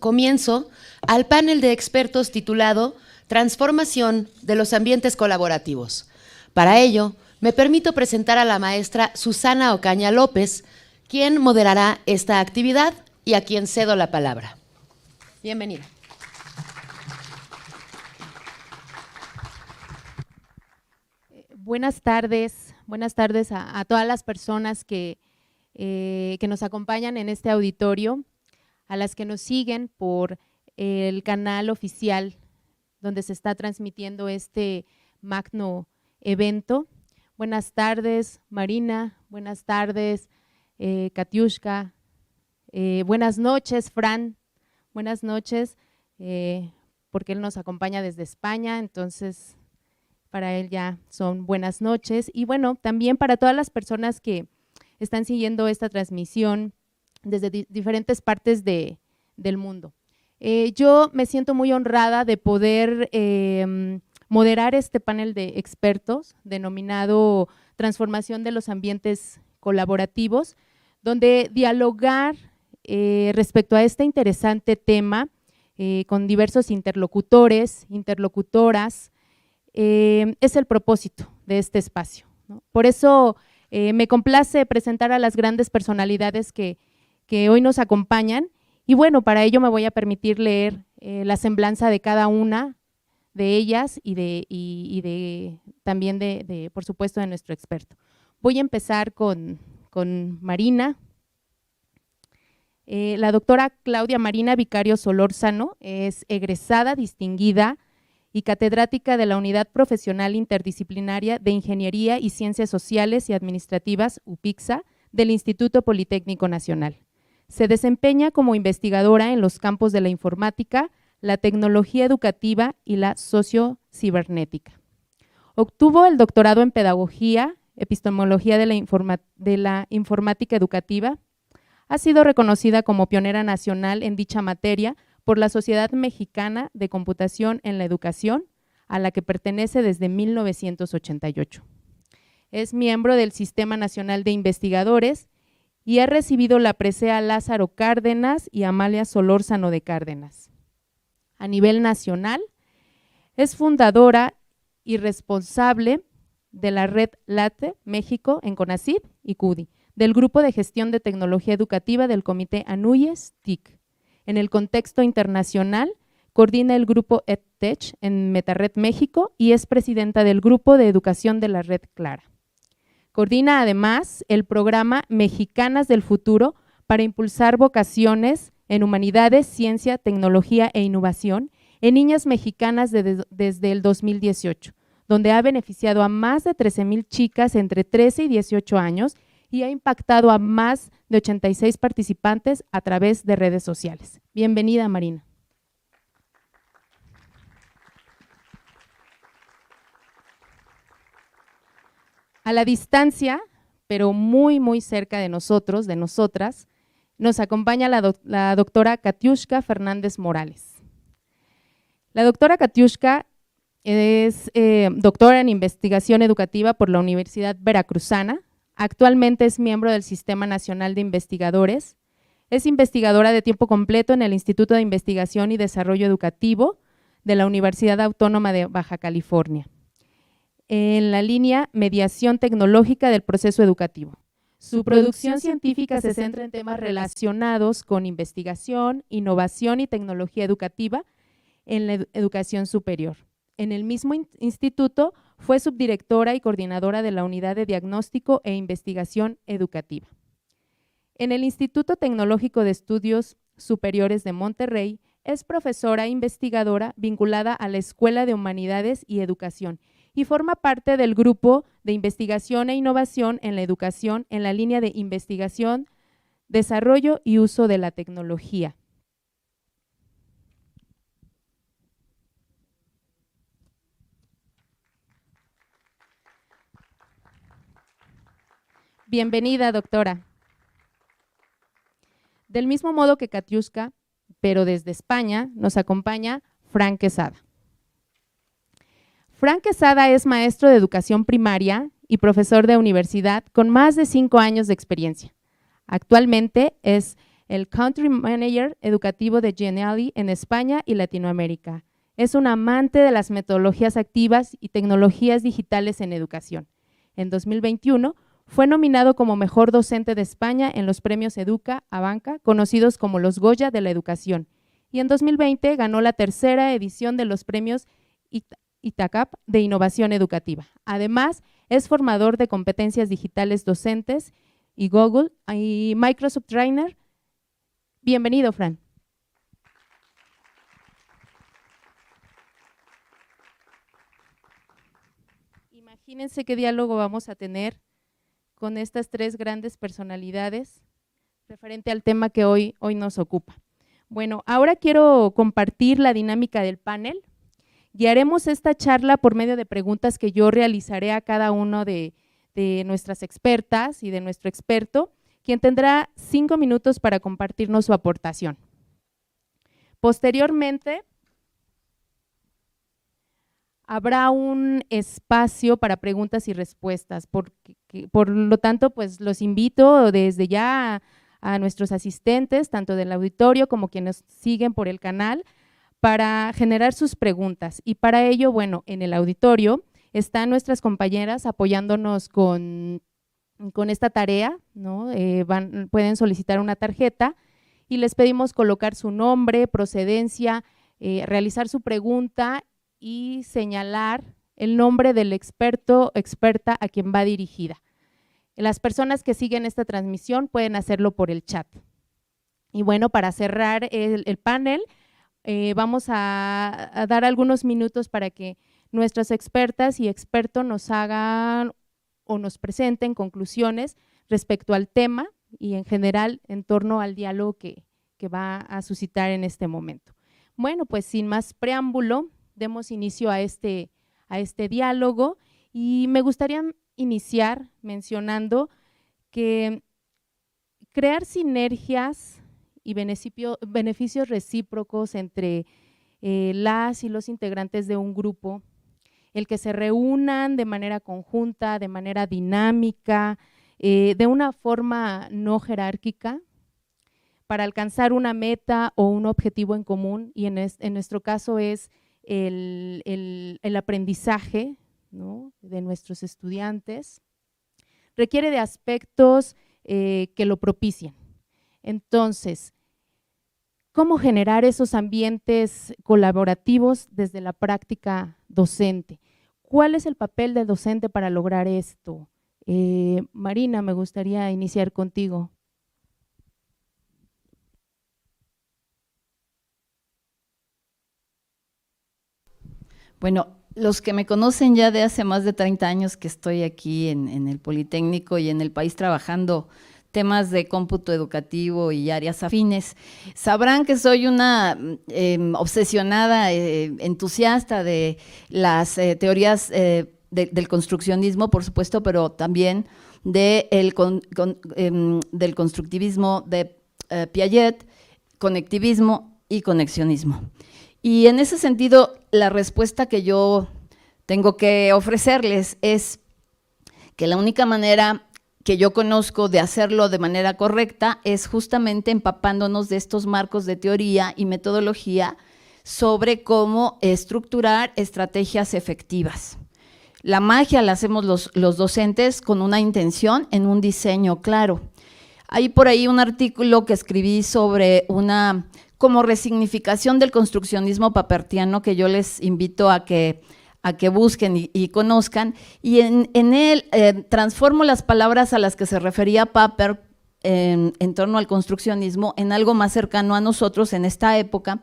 comienzo al panel de expertos titulado Transformación de los ambientes colaborativos. Para ello, me permito presentar a la maestra Susana Ocaña López, quien moderará esta actividad y a quien cedo la palabra. Bienvenida. Buenas tardes a todas las personas que nos acompañan en este auditorio, a las que nos siguen por el canal oficial donde se está transmitiendo este magno evento. Buenas tardes, Marina, buenas tardes, Katiuska, buenas noches, Fran, buenas noches, porque él nos acompaña desde España, entonces para él ya son buenas noches. Y bueno, también para todas las personas que están siguiendo esta transmisión desde diferentes partes del mundo. Yo me siento muy honrada de poder moderar este panel de expertos denominado Transformación de los ambientes colaborativos, donde dialogar respecto a este interesante tema con diversos interlocutores, interlocutoras, es el propósito de este espacio, ¿no? Por eso me complace presentar a las grandes personalidades que hoy nos acompañan. Y bueno, para ello me voy a permitir leer la semblanza de cada una de ellas y también por supuesto, de nuestro experto. Voy a empezar con Marina. La doctora Claudia Marina Vicario Solórzano es egresada, distinguida y catedrática de la Unidad Profesional Interdisciplinaria de Ingeniería y Ciencias Sociales y Administrativas, UPICSA, del Instituto Politécnico Nacional. Se desempeña como investigadora en los campos de la informática, la tecnología educativa y la sociocibernética. Obtuvo el doctorado en Pedagogía, Epistemología de la Informática Educativa. Ha sido reconocida como pionera nacional en dicha materia por la Sociedad Mexicana de Computación en la Educación, a la que pertenece desde 1988. Es miembro del Sistema Nacional de Investigadores y ha recibido la presea Lázaro Cárdenas y Amalia Solórzano de Cárdenas. A nivel nacional, es fundadora y responsable de la Red LATE México en CONACYT y CUDI, del Grupo de Gestión de Tecnología Educativa del Comité ANUYES TIC. En el contexto internacional, coordina el Grupo EdTech en MetaRed México y es presidenta del Grupo de Educación de la Red Clara. Coordina además el programa Mexicanas del Futuro para impulsar vocaciones en humanidades, ciencia, tecnología e innovación en niñas mexicanas desde el 2018, donde ha beneficiado a más de 13,000 chicas entre 13 y 18 años y ha impactado a más de 86 participantes a través de redes sociales. Bienvenida, Marina. A la distancia, pero muy, muy cerca de nosotros, de nosotras, nos acompaña la doctora Katiuska Fernández Morales. La doctora Katiuska es doctora en investigación educativa por la Universidad Veracruzana. Actualmente es miembro del Sistema Nacional de Investigadores. Es investigadora de tiempo completo en el Instituto de Investigación y Desarrollo Educativo de la Universidad Autónoma de Baja California, en la línea Mediación Tecnológica del Proceso Educativo. Su producción científica se centra en temas relacionados con investigación, innovación y tecnología educativa en la educación superior. En el mismo instituto fue subdirectora y coordinadora de la Unidad de Diagnóstico e Investigación Educativa. En el Instituto Tecnológico de Estudios Superiores de Monterrey es profesora e investigadora vinculada a la Escuela de Humanidades y Educación y forma parte del Grupo de Investigación e Innovación en la Educación en la línea de investigación, desarrollo y uso de la tecnología. Bienvenida, doctora. Del mismo modo que Katiuska, pero desde España, nos acompaña Fran Quesada. Fran Quesada es maestro de educación primaria y profesor de universidad con más de 5 años de experiencia. Actualmente es el Country Manager educativo de Geniali en España y Latinoamérica. Es un amante de las metodologías activas y tecnologías digitales en educación. En 2021 fue nominado como Mejor Docente de España en los premios Educa Abanca, conocidos como los Goya de la Educación. Y en 2020 ganó la tercera edición de los premios ITACAP de Innovación Educativa. Además, es formador de competencias digitales docentes y Google y Microsoft Trainer. Bienvenido, Fran. Imagínense qué diálogo vamos a tener con estas tres grandes personalidades referente al tema que hoy nos ocupa. Bueno, ahora quiero compartir la dinámica del panel. Guiaremos esta charla por medio de preguntas que yo realizaré a cada uno de nuestras expertas y de nuestro experto, quien tendrá 5 minutos para compartirnos su aportación. Posteriormente, habrá un espacio para preguntas y respuestas, por lo tanto, pues los invito desde ya a nuestros asistentes, tanto del auditorio como quienes siguen por el canal, para generar sus preguntas. Y para ello, bueno, en el auditorio están nuestras compañeras apoyándonos con esta tarea, ¿no? Pueden solicitar una tarjeta y les pedimos colocar su nombre, procedencia, realizar su pregunta y señalar el nombre del experto o experta a quien va dirigida. Las personas que siguen esta transmisión pueden hacerlo por el chat. Y bueno, para cerrar el panel, vamos a dar algunos minutos para que nuestras expertas y expertos nos hagan o nos presenten conclusiones respecto al tema y en general en torno al diálogo que va a suscitar en este momento. Bueno, pues sin más preámbulo, demos inicio a este diálogo y me gustaría iniciar mencionando que crear sinergias y beneficios recíprocos entre las y los integrantes de un grupo, el que se reúnan de manera conjunta, de manera dinámica, de una forma no jerárquica, para alcanzar una meta o un objetivo en común, y en nuestro caso es el aprendizaje, ¿no?, de nuestros estudiantes, requiere de aspectos que lo propicien. Entonces, ¿cómo generar esos ambientes colaborativos desde la práctica docente? ¿Cuál es el papel del docente para lograr esto? Marina, me gustaría iniciar contigo. Bueno, los que me conocen ya de hace más de 30 años que estoy aquí en el Politécnico y en el país trabajando temas de cómputo educativo y áreas afines, sabrán que soy una obsesionada, entusiasta de las teorías del construccionismo, por supuesto, pero también del constructivismo de Piaget, conectivismo y conexionismo. Y en ese sentido, la respuesta que yo tengo que ofrecerles es que la única manera que yo conozco de hacerlo de manera correcta es justamente empapándonos de estos marcos de teoría y metodología sobre cómo estructurar estrategias efectivas. La magia la hacemos los docentes con una intención en un diseño claro. Hay por ahí un artículo que escribí sobre una como resignificación del construccionismo papertiano que yo les invito a que busquen y conozcan, y en él transformo las palabras a las que se refería Papert en torno al construccionismo en algo más cercano a nosotros en esta época.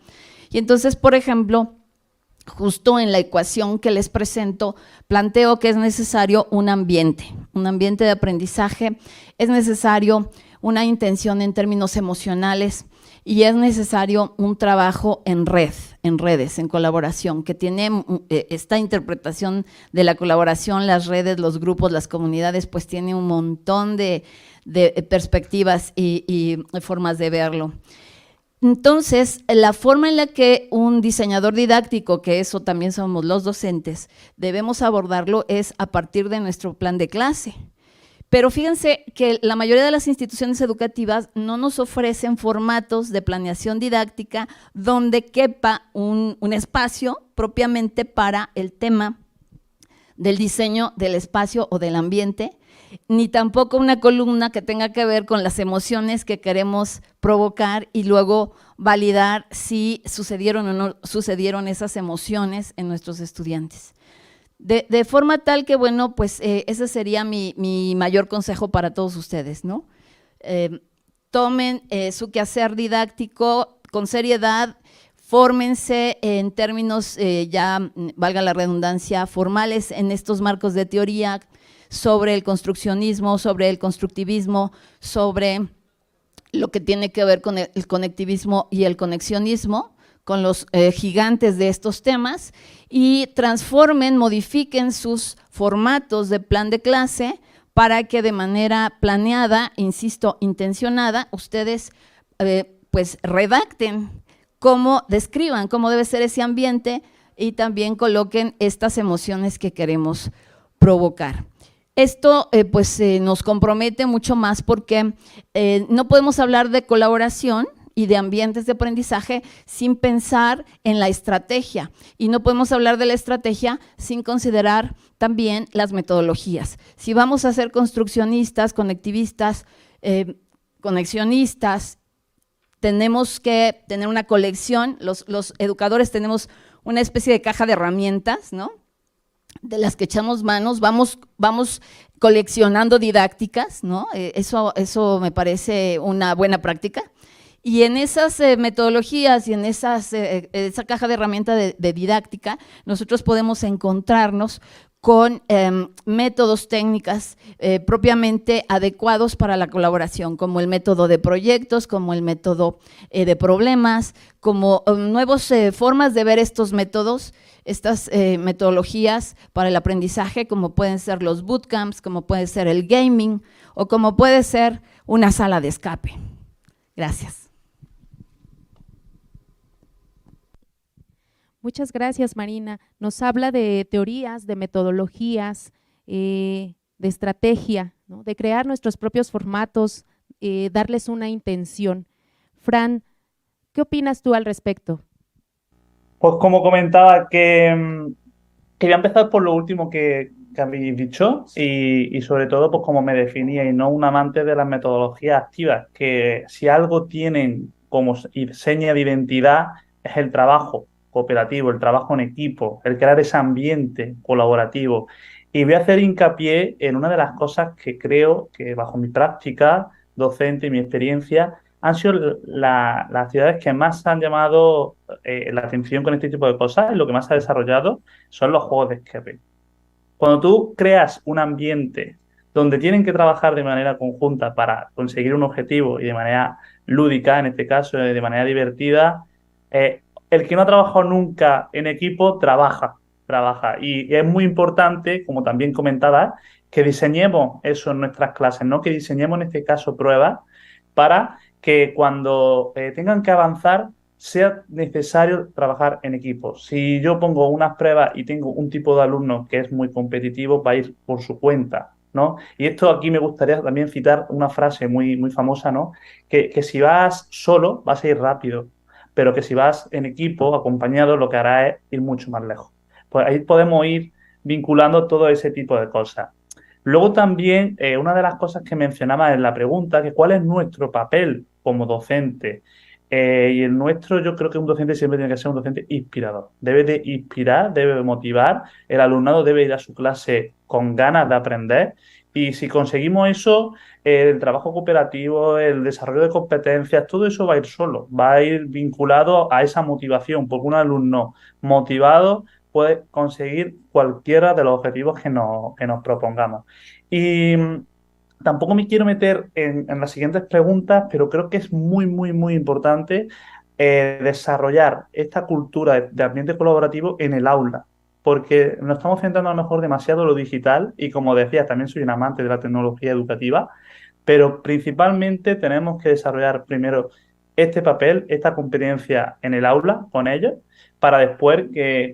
Y entonces, por ejemplo, justo en la ecuación que les presento, planteo que es necesario un ambiente de aprendizaje, es necesario una intención en términos emocionales, y es necesario un trabajo en redes, en colaboración, que tiene esta interpretación de la colaboración, las redes, los grupos, las comunidades, pues tiene un montón de perspectivas y formas de verlo. Entonces, la forma en la que un diseñador didáctico, que eso también somos los docentes, debemos abordarlo es a partir de nuestro plan de clase. Pero fíjense que la mayoría de las instituciones educativas no nos ofrecen formatos de planeación didáctica donde quepa un espacio propiamente para el tema del diseño del espacio o del ambiente, ni tampoco una columna que tenga que ver con las emociones que queremos provocar y luego validar si sucedieron o no sucedieron esas emociones en nuestros estudiantes. De forma tal que, bueno, pues ese sería mi mayor consejo para todos ustedes, ¿no? Tomen su quehacer didáctico con seriedad, fórmense en términos, ya valga la redundancia, formales en estos marcos de teoría sobre el construccionismo, sobre el constructivismo, sobre lo que tiene que ver con el conectivismo y el conexionismo, con los gigantes de estos temas, y transformen, modifiquen sus formatos de plan de clase para que de manera planeada, insisto, intencionada, ustedes pues redacten cómo describan cómo debe ser ese ambiente y también coloquen estas emociones que queremos provocar. Esto pues nos compromete mucho más porque no podemos hablar de colaboración y de ambientes de aprendizaje sin pensar en la estrategia, y no podemos hablar de la estrategia sin considerar también las metodologías. Si vamos a ser construccionistas, conectivistas, conexionistas, tenemos que tener una colección, los educadores tenemos una especie de caja de herramientas, ¿no?, de las que echamos manos, vamos coleccionando didácticas, ¿no? Eso me parece una buena práctica. Y en esas metodologías y en esa caja de herramientas de didáctica, nosotros podemos encontrarnos con métodos, técnicas propiamente adecuados para la colaboración, como el método de proyectos, como el método de problemas, como nuevas formas de ver estos métodos, estas metodologías para el aprendizaje, como pueden ser los bootcamps, como puede ser el gaming o como puede ser una sala de escape. Gracias. Muchas gracias, Marina. Nos habla de teorías, de metodologías, de estrategia, ¿no?, de crear nuestros propios formatos, darles una intención. Fran, ¿qué opinas tú al respecto? Pues como comentaba, que quería empezar por lo último que habéis dicho y sobre todo pues como me definía, y no un amante de las metodologías activas, que si algo tienen como seña de identidad es el trabajo cooperativo, el trabajo en equipo, el crear ese ambiente colaborativo. Y voy a hacer hincapié en una de las cosas que creo que bajo mi práctica docente y mi experiencia han sido las actividades que más han llamado la atención con este tipo de cosas, y lo que más se ha desarrollado son los juegos de escape. Cuando tú creas un ambiente donde tienen que trabajar de manera conjunta para conseguir un objetivo y de manera lúdica, en este caso de manera divertida, el que no ha trabajado nunca en equipo trabaja. Y es muy importante, como también comentaba, que diseñemos eso en nuestras clases, ¿no? Que diseñemos en este caso pruebas para que cuando tengan que avanzar sea necesario trabajar en equipo. Si yo pongo unas pruebas y tengo un tipo de alumno que es muy competitivo, va a ir por su cuenta, ¿no? Y esto aquí me gustaría también citar una frase muy, muy famosa, ¿no? Que si vas solo vas a ir rápido, pero que si vas en equipo, acompañado, lo que hará es ir mucho más lejos. Pues ahí podemos ir vinculando todo ese tipo de cosas. Luego también, una de las cosas que mencionaba en la pregunta, que cuál es nuestro papel como docente. Y el nuestro, yo creo que un docente siempre tiene que ser un docente inspirador. Debe de inspirar, debe de motivar, el alumnado debe ir a su clase con ganas de aprender, y si conseguimos eso, el trabajo cooperativo, el desarrollo de competencias, todo eso va a ir solo, va a ir vinculado a esa motivación, porque un alumno motivado puede conseguir cualquiera de los objetivos que nos propongamos. Y tampoco me quiero meter en las siguientes preguntas, pero creo que es muy, muy, muy importante desarrollar esta cultura de ambiente colaborativo en el aula, porque nos estamos centrando a lo mejor demasiado en lo digital, y como decía, también soy un amante de la tecnología educativa, pero principalmente tenemos que desarrollar primero este papel, esta competencia en el aula con ellos, para después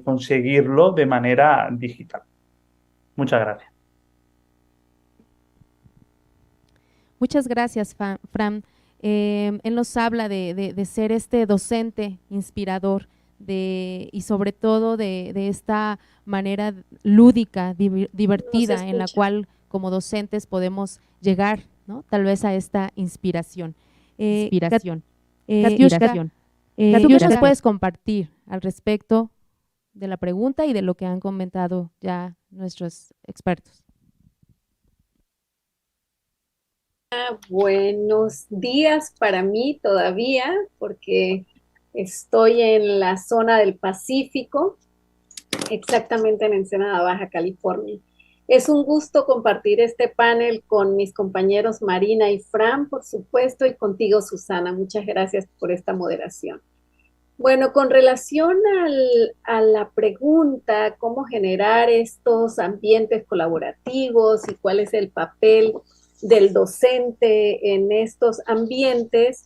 conseguirlo de manera digital. Muchas gracias. Muchas gracias, Fran. Él nos habla de ser este docente inspirador y sobre todo de esta manera lúdica, divertida, en la cual como docentes podemos llegar, ¿no?, tal vez a esta inspiración. Katiushka, ¿qué nos puedes compartir al respecto de la pregunta y de lo que han comentado ya nuestros expertos? Buenos días para mí todavía, porque estoy en la zona del Pacífico, exactamente en Ensenada, Baja California. Es un gusto compartir este panel con mis compañeros Marina y Fran, por supuesto, y contigo, Susana. Muchas gracias por esta moderación. Bueno, con relación a la pregunta, cómo generar estos ambientes colaborativos y cuál es el papel del docente en estos ambientes,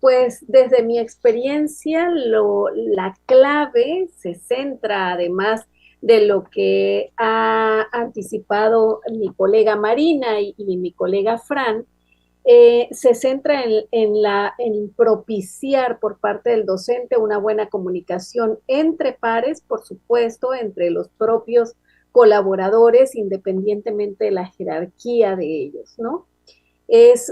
pues desde mi experiencia la clave se centra, además de lo que ha anticipado mi colega Marina y mi colega Fran, se centra en propiciar por parte del docente una buena comunicación entre pares, por supuesto, entre los propios colaboradores, independientemente de la jerarquía de ellos, ¿no? Es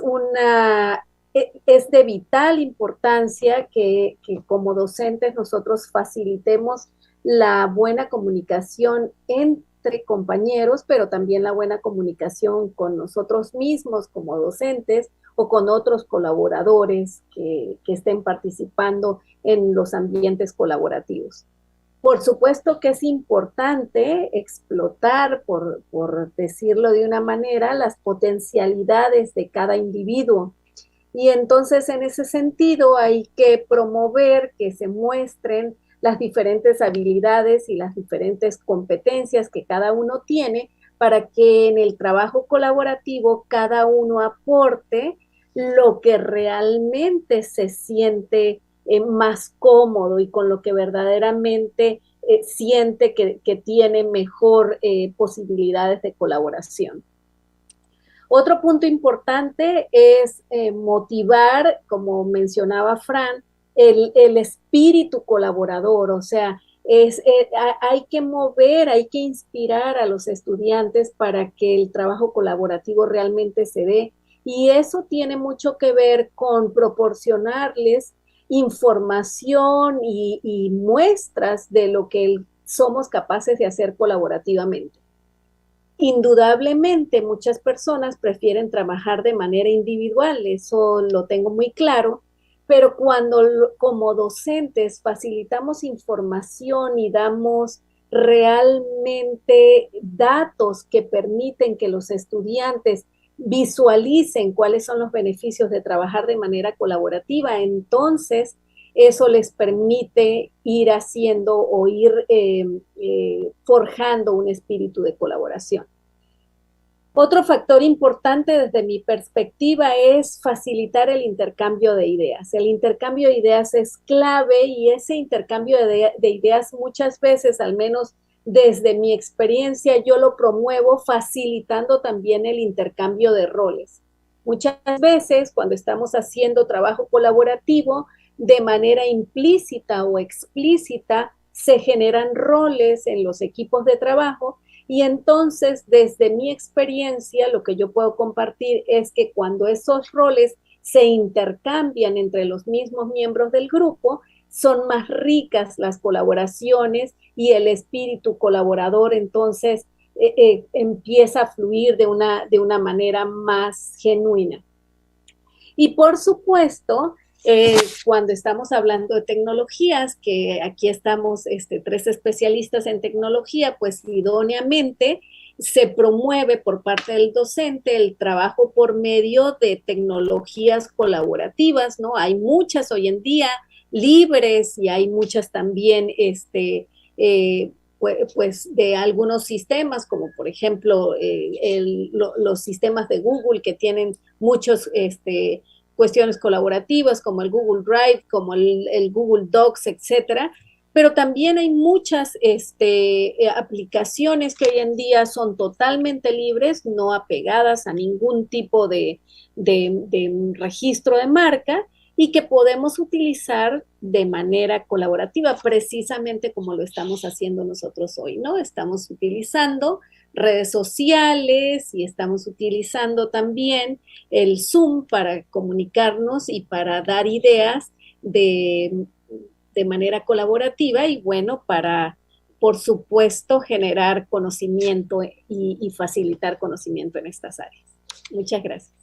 de vital importancia que como docentes nosotros facilitemos la buena comunicación entre compañeros, pero también la buena comunicación con nosotros mismos como docentes o con otros colaboradores que estén participando en los ambientes colaborativos. Por supuesto que es importante explotar, por decirlo de una manera, las potencialidades de cada individuo. Y entonces, en ese sentido, hay que promover que se muestren las diferentes habilidades y las diferentes competencias que cada uno tiene para que en el trabajo colaborativo cada uno aporte lo que realmente se siente más cómodo y con lo que verdaderamente siente que tiene mejor posibilidades de colaboración. Otro punto importante es motivar, como mencionaba Fran, el espíritu colaborador, o sea, hay que mover, hay que inspirar a los estudiantes para que el trabajo colaborativo realmente se dé, y eso tiene mucho que ver con proporcionarles información y muestras de lo que somos capaces de hacer colaborativamente. Indudablemente muchas personas prefieren trabajar de manera individual, eso lo tengo muy claro, pero cuando como docentes facilitamos información y damos realmente datos que permiten que los estudiantes visualicen cuáles son los beneficios de trabajar de manera colaborativa, entonces eso les permite ir haciendo o ir forjando un espíritu de colaboración. Otro factor importante desde mi perspectiva es facilitar el intercambio de ideas. El intercambio de ideas es clave y ese intercambio de ideas muchas veces, al menos desde mi experiencia, yo lo promuevo facilitando también el intercambio de roles. Muchas veces cuando estamos haciendo trabajo colaborativo, de manera implícita o explícita, se generan roles en los equipos de trabajo. Y entonces, desde mi experiencia, lo que yo puedo compartir es que cuando esos roles se intercambian entre los mismos miembros del grupo, son más ricas las colaboraciones y el espíritu colaborador entonces empieza a fluir de una manera más genuina. Y por supuesto, cuando estamos hablando de tecnologías, que aquí estamos tres especialistas en tecnología, pues idóneamente se promueve por parte del docente el trabajo por medio de tecnologías colaborativas, ¿no? Hay muchas hoy en día libres y hay muchas también pues de algunos sistemas, como por ejemplo los sistemas de Google que tienen muchos cuestiones colaborativas como el Google Drive, como el Google Docs, etcétera. pero también hay muchas aplicaciones que hoy en día son totalmente libres, no apegadas a ningún tipo de registro de marca y que podemos utilizar de manera colaborativa, precisamente como lo estamos haciendo nosotros hoy, ¿no? Estamos utilizando redes sociales y estamos utilizando también el Zoom para comunicarnos y para dar ideas de manera colaborativa y bueno, para, por supuesto, generar conocimiento y facilitar conocimiento en estas áreas. Muchas gracias.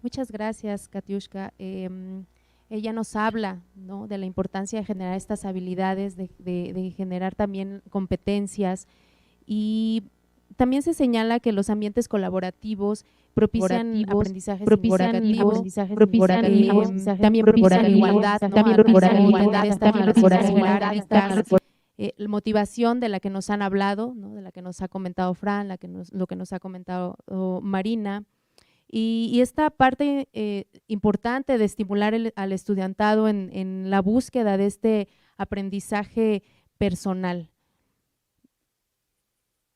Muchas gracias, Katiuska. Ella nos habla, ¿no?, de la importancia de generar estas habilidades, de generar también competencias, y también se señala que los ambientes colaborativos propician aprendizajes significativos, también propician la igualdad, motivación de la que nos han hablado, ¿no?, de la que nos ha comentado Fran, lo que nos ha comentado Marina. Y esta parte importante de estimular al estudiantado en la búsqueda de este aprendizaje personal.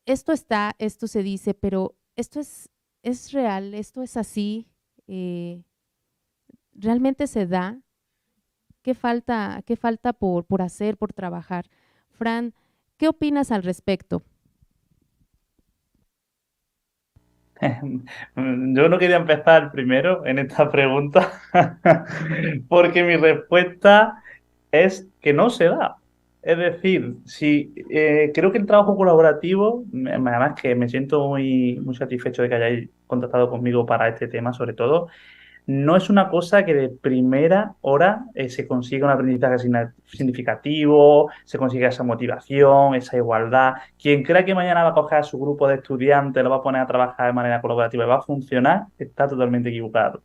Esto se dice, pero esto es real, esto es así, ¿realmente se da? ¿Qué falta por hacer, por trabajar? Fran, ¿qué opinas al respecto? Yo no quería empezar primero en esta pregunta porque mi respuesta es que no se da. Es decir, si creo que el trabajo colaborativo, además que me siento muy satisfecho de que hayáis contactado conmigo para este tema, sobre todo, no es una cosa que de primera hora se consiga un aprendizaje significativo, se consiga esa motivación, esa igualdad. Quien crea que mañana va a coger a su grupo de estudiantes, lo va a poner a trabajar de manera colaborativa y va a funcionar, está totalmente equivocado.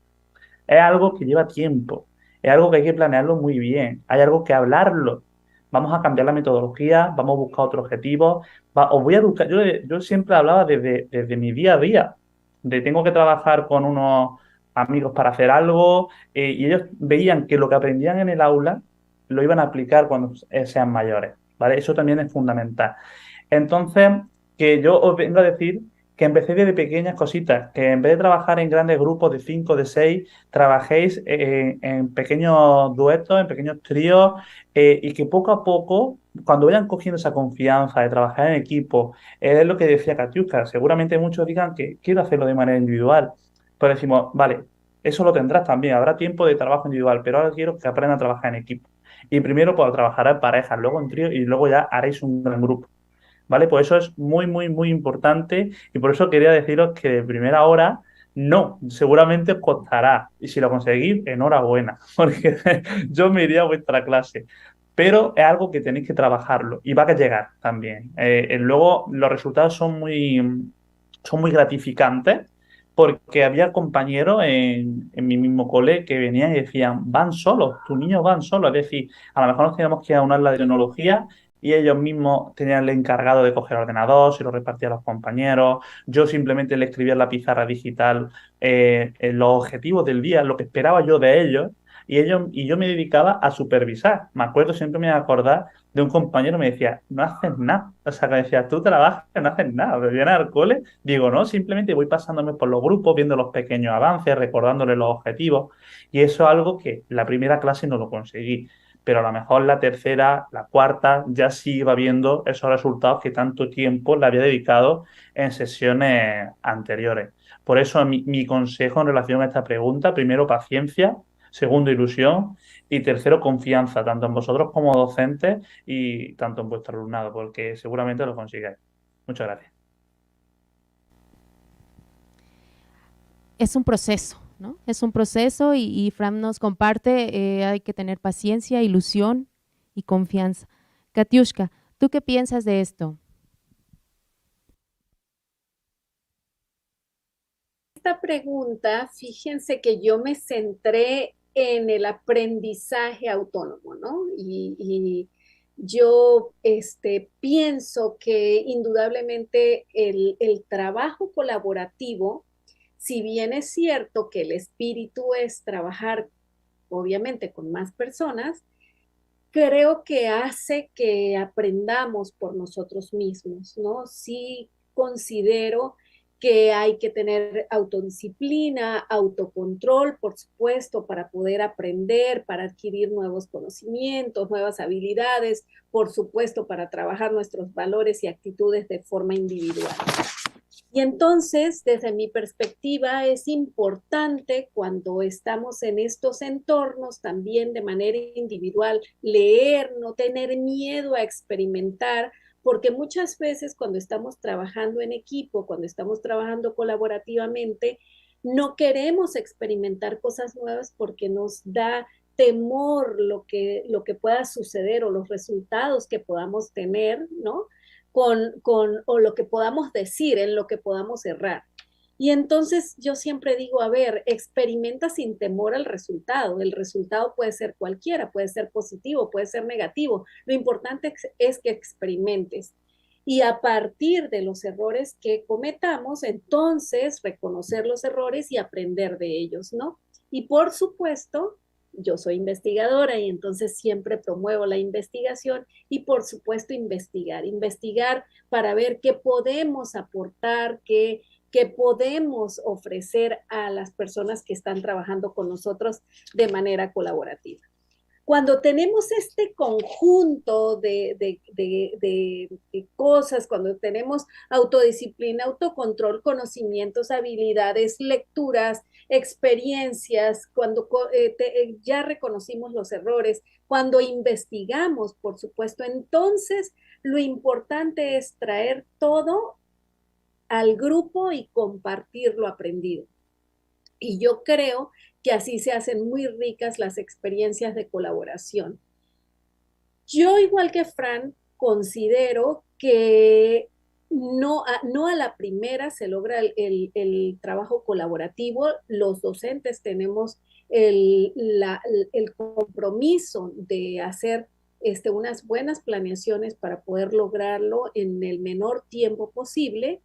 Es algo que lleva tiempo, es algo que hay que planearlo muy bien, hay algo que hablarlo. Vamos a cambiar la metodología, vamos a buscar otro objetivo. Os voy a buscar, yo siempre hablaba desde mi día a día, de tengo que trabajar con unos amigos para hacer algo, y ellos veían que lo que aprendían en el aula lo iban a aplicar cuando sean mayores, ¿vale? Eso también es fundamental. Entonces, que yo os vengo a decir que empecé desde pequeñas cositas, que en vez de trabajar en grandes grupos de 5, de 6, trabajéis en pequeños duetos, en pequeños tríos, y que poco a poco, cuando vayan cogiendo esa confianza de trabajar en equipo, es lo que decía Katiuska, seguramente muchos digan que quiero hacerlo de manera individual, pero decimos, vale, eso lo tendrás también, habrá tiempo de trabajo individual, pero ahora quiero que aprendan a trabajar en equipo. Y primero pues trabajará en parejas, luego en trío y luego ya haréis un gran grupo. ¿Vale? Pues eso es muy importante y por eso quería deciros que de primera hora no, seguramente os costará y si lo conseguís, enhorabuena, porque yo me iría a vuestra clase, pero es algo que tenéis que trabajarlo y va a llegar también. Luego los resultados son muy gratificantes porque había compañeros en mi mismo cole que venían y decían, van solos, tus niños van solos, es decir, a lo mejor nos teníamos que aunar la tecnología y ellos mismos tenían el encargado de coger el ordenador, se lo repartía a los compañeros. Yo simplemente le escribía en la pizarra digital los objetivos del día, lo que esperaba yo de ellos, y yo me dedicaba a supervisar. Me acuerdo, siempre me voy a acordar de un compañero que me decía, no haces nada. O sea, que me decía, tú trabajas, no haces nada. Me vienes al cole, digo, no, simplemente voy pasándome por los grupos, viendo los pequeños avances, recordándole los objetivos, y eso es algo que la primera clase no lo conseguí, pero a lo mejor la tercera, la cuarta, ya sí iba viendo esos resultados que tanto tiempo le había dedicado en sesiones anteriores. Por eso mi consejo en relación a esta pregunta, primero paciencia, segundo ilusión y tercero confianza, tanto en vosotros como docentes y tanto en vuestro alumnado, porque seguramente lo consigáis. Muchas gracias. Es un proceso, ¿no? Es un proceso y Fran nos comparte, hay que tener paciencia, ilusión y confianza. Katiuska, ¿tú qué piensas de esto? Esta pregunta, fíjense que yo me centré en el aprendizaje autónomo, ¿no? Y yo pienso que indudablemente el trabajo colaborativo, si bien es cierto que el espíritu es trabajar obviamente con más personas, creo que hace que aprendamos por nosotros mismos, ¿no? Sí considero que hay que tener autodisciplina, autocontrol, por supuesto, para poder aprender, para adquirir nuevos conocimientos, nuevas habilidades, por supuesto, para trabajar nuestros valores y actitudes de forma individual. Y entonces, desde mi perspectiva, es importante cuando estamos en estos entornos también de manera individual, leer, no tener miedo a experimentar, porque muchas veces cuando estamos trabajando en equipo, cuando estamos trabajando colaborativamente, no queremos experimentar cosas nuevas porque nos da temor lo que pueda suceder o los resultados que podamos tener, ¿no? O lo que podamos decir, en lo que podamos errar. Y entonces yo siempre digo, a ver, experimenta sin temor al resultado. El resultado puede ser cualquiera, puede ser positivo, puede ser negativo. Lo importante es que experimentes. Y a partir de los errores que cometamos, entonces reconocer los errores y aprender de ellos, ¿no? Y por supuesto, yo soy investigadora y entonces siempre promuevo la investigación y por supuesto investigar para ver qué podemos aportar, qué podemos ofrecer a las personas que están trabajando con nosotros de manera colaborativa. Cuando tenemos este conjunto de cosas, cuando tenemos autodisciplina, autocontrol, conocimientos, habilidades, lecturas, experiencias, cuando ya reconocimos los errores, cuando investigamos, por supuesto, entonces lo importante es traer todo al grupo y compartir lo aprendido. Y yo creo que así se hacen muy ricas las experiencias de colaboración. Yo, igual que Fran, considero que no a la primera se logra el trabajo colaborativo. Los docentes tenemos el compromiso de hacer unas buenas planeaciones para poder lograrlo en el menor tiempo posible,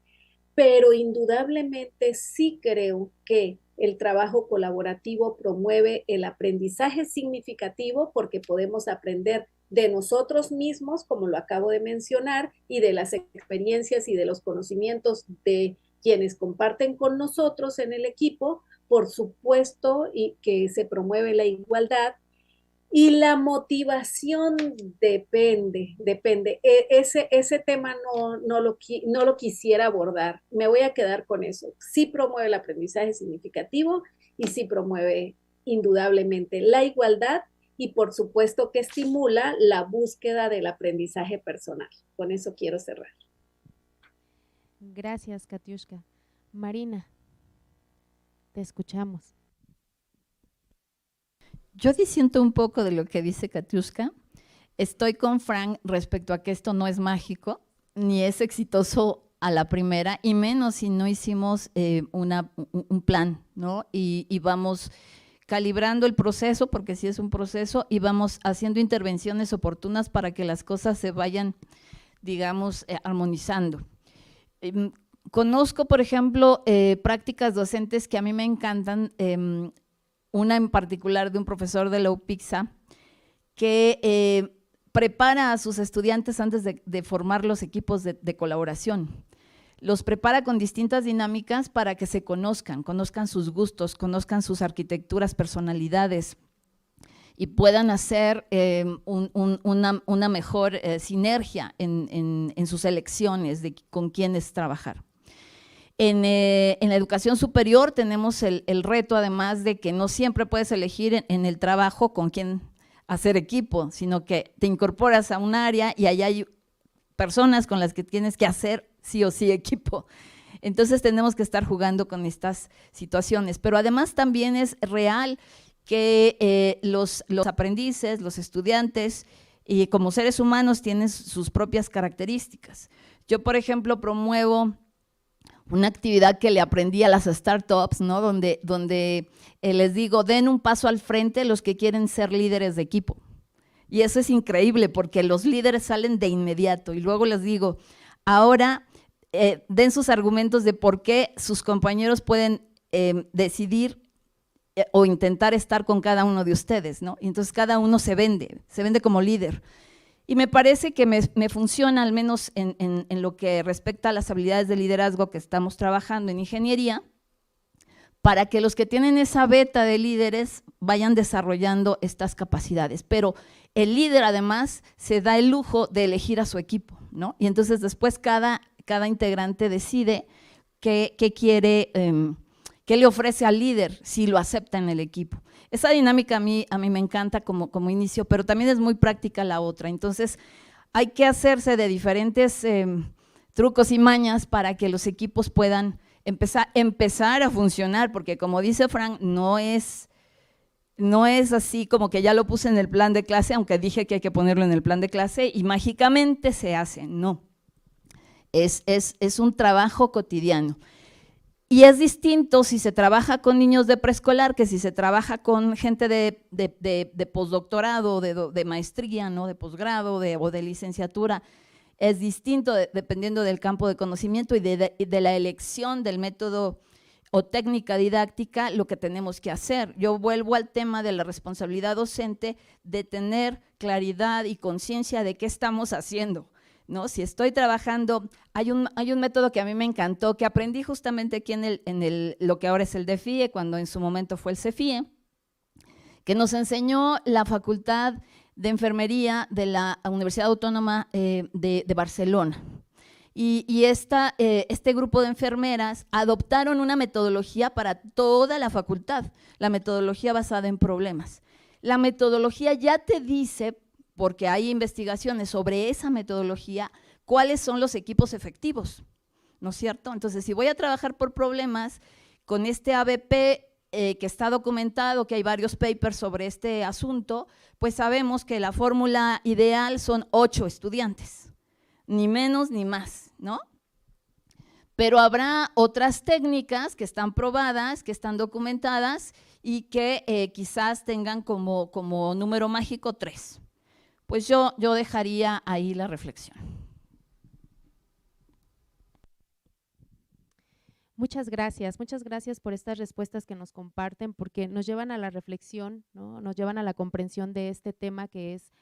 pero indudablemente sí creo que el trabajo colaborativo promueve el aprendizaje significativo porque podemos aprender de nosotros mismos, como lo acabo de mencionar, y de las experiencias y de los conocimientos de quienes comparten con nosotros en el equipo, por supuesto, y que se promueve la igualdad. Y la motivación depende. Ese tema no lo quisiera abordar. Me voy a quedar con eso. Sí promueve el aprendizaje significativo y sí promueve indudablemente la igualdad y por supuesto que estimula la búsqueda del aprendizaje personal. Con eso quiero cerrar. Gracias, Katiuska. Marina, te escuchamos. Yo disiento un poco de lo que dice Katiuska. Estoy con Fran respecto a que esto no es mágico, ni es exitoso a la primera, y menos si no hicimos un plan, ¿no? Y vamos calibrando el proceso, porque sí es un proceso, y vamos haciendo intervenciones oportunas para que las cosas se vayan, digamos, armonizando. Conozco, por ejemplo, prácticas docentes que a mí me encantan, una en particular de un profesor de la UPIXA que prepara a sus estudiantes antes de formar los equipos de colaboración. Los prepara con distintas dinámicas para que se conozcan sus gustos, conozcan sus arquitecturas, personalidades y puedan hacer una mejor sinergia en sus elecciones de con quiénes trabajar. En la educación superior tenemos el reto, además de que no siempre puedes elegir en el trabajo con quién hacer equipo, sino que te incorporas a un área y allá hay personas con las que tienes que hacer sí o sí equipo. Entonces tenemos que estar jugando con estas situaciones, pero además también es real que los aprendices, los estudiantes, y como seres humanos tienen sus propias características. Yo, por ejemplo, promuevo una actividad que le aprendí a las startups, ¿no? Donde les digo, den un paso al frente los que quieren ser líderes de equipo. Y eso es increíble porque los líderes salen de inmediato y luego les digo, ahora den sus argumentos de por qué sus compañeros pueden decidir o intentar estar con cada uno de ustedes, ¿no? Y entonces cada uno se vende como líder. Y me parece que me funciona, al menos en lo que respecta a las habilidades de liderazgo que estamos trabajando en ingeniería, para que los que tienen esa beta de líderes vayan desarrollando estas capacidades. Pero el líder además se da el lujo de elegir a su equipo, ¿no? Y entonces después cada integrante decide qué quiere, qué le ofrece al líder, si lo acepta en el equipo. Esa dinámica a mí me encanta como inicio, pero también es muy práctica la otra. Entonces hay que hacerse de diferentes trucos y mañas para que los equipos puedan empezar a funcionar, porque como dice Frank, no es así como que ya lo puse en el plan de clase, aunque dije que hay que ponerlo en el plan de clase y mágicamente se hace, no. Es un trabajo cotidiano. Y es distinto si se trabaja con niños de preescolar que si se trabaja con gente de postdoctorado, de maestría, ¿no? De posgrado o de licenciatura. Es distinto dependiendo del campo de conocimiento y de la elección del método o técnica didáctica, lo que tenemos que hacer. Yo vuelvo al tema de la responsabilidad docente, de tener claridad y conciencia de qué estamos haciendo, ¿no? Si estoy trabajando, hay un método que a mí me encantó, que aprendí justamente aquí en lo que ahora es el DEFIE, cuando en su momento fue el CEFIE, que nos enseñó la Facultad de Enfermería de la Universidad Autónoma de Barcelona. Y este grupo de enfermeras adoptaron una metodología para toda la facultad, la metodología basada en problemas. La metodología ya te dice, porque hay investigaciones sobre esa metodología, cuáles son los equipos efectivos, ¿no es cierto? Entonces, si voy a trabajar por problemas con este ABP, que está documentado, que hay varios papers sobre este asunto, pues sabemos que la fórmula ideal son 8 estudiantes, ni menos ni más, ¿no? Pero habrá otras técnicas que están probadas, que están documentadas y que quizás tengan como número mágico 3. Pues yo dejaría ahí la reflexión. Muchas gracias por estas respuestas que nos comparten, porque nos llevan a la reflexión, ¿no? Nos llevan a la comprensión de este tema que es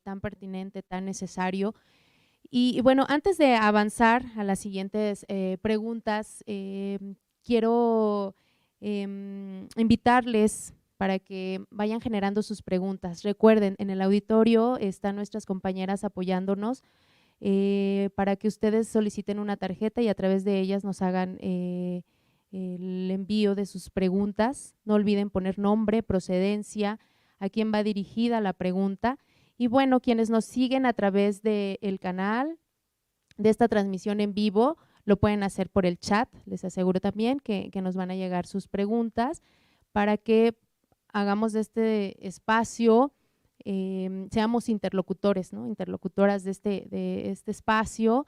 tan pertinente, tan necesario. Y bueno, antes de avanzar a las siguientes preguntas, quiero invitarles para que vayan generando sus preguntas. Recuerden, en el auditorio están nuestras compañeras apoyándonos para que ustedes soliciten una tarjeta y a través de ellas nos hagan el envío de sus preguntas. No olviden poner nombre, procedencia, a quién va dirigida la pregunta. Y bueno, quienes nos siguen a través del canal de esta transmisión en vivo, lo pueden hacer por el chat. Les aseguro también que nos van a llegar sus preguntas para que hagamos de este espacio, seamos interlocutores, ¿no? Interlocutoras de este espacio,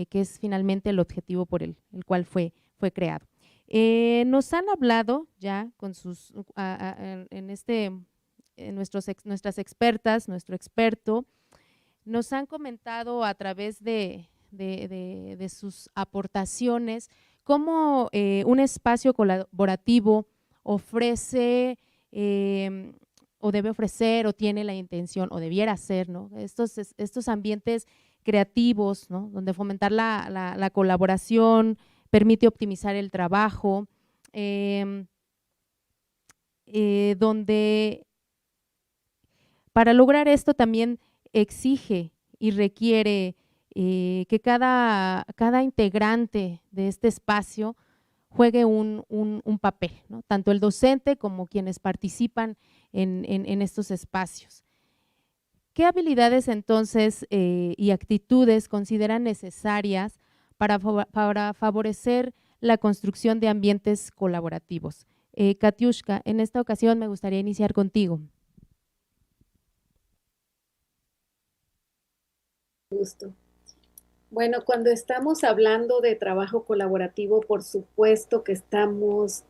que es finalmente el objetivo por el cual fue creado. Nos han hablado ya con sus, nuestras expertas, nuestro experto, nos han comentado a través de sus aportaciones cómo un espacio colaborativo ofrece o debe ofrecer o tiene la intención o debiera ser, ¿no? Estos ambientes creativos, ¿no? Donde fomentar la colaboración permite optimizar el trabajo, donde para lograr esto también exige y requiere que cada integrante de este espacio juegue un papel, ¿no? Tanto el docente como quienes participan en estos espacios. ¿Qué habilidades entonces y actitudes consideran necesarias para favorecer la construcción de ambientes colaborativos? Katiushka, en esta ocasión me gustaría iniciar contigo. Gusto. Bueno, cuando estamos hablando de trabajo colaborativo, por supuesto que estamos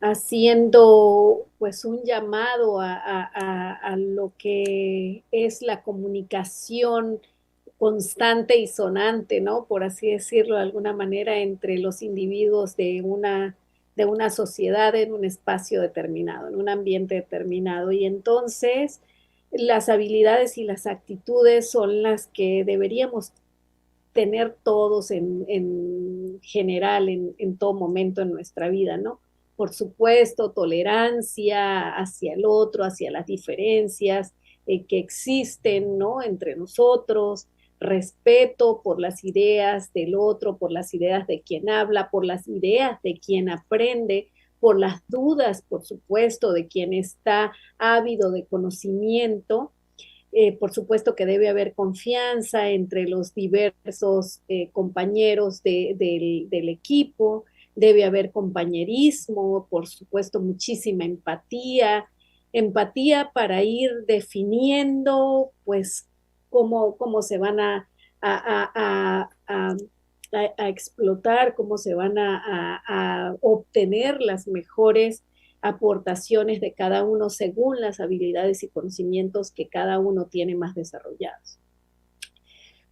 haciendo pues un llamado a lo que es la comunicación constante y sonante, ¿no? Por así decirlo de alguna manera, entre los individuos de una de una sociedad en un espacio determinado, en un ambiente determinado. Y entonces las habilidades y las actitudes son las que deberíamos tener todos en general, en todo momento en nuestra vida, ¿no? Por supuesto, tolerancia hacia el otro, hacia las diferencias que existen, ¿no? Entre nosotros, respeto por las ideas del otro, por las ideas de quien habla, por las ideas de quien aprende, por las dudas, por supuesto, de quien está ávido de conocimiento. Por supuesto que debe haber confianza entre los diversos compañeros del equipo, debe haber compañerismo, por supuesto muchísima empatía, empatía para ir definiendo pues cómo se van a explotar, cómo se van a obtener las mejores aportaciones de cada uno según las habilidades y conocimientos que cada uno tiene más desarrollados.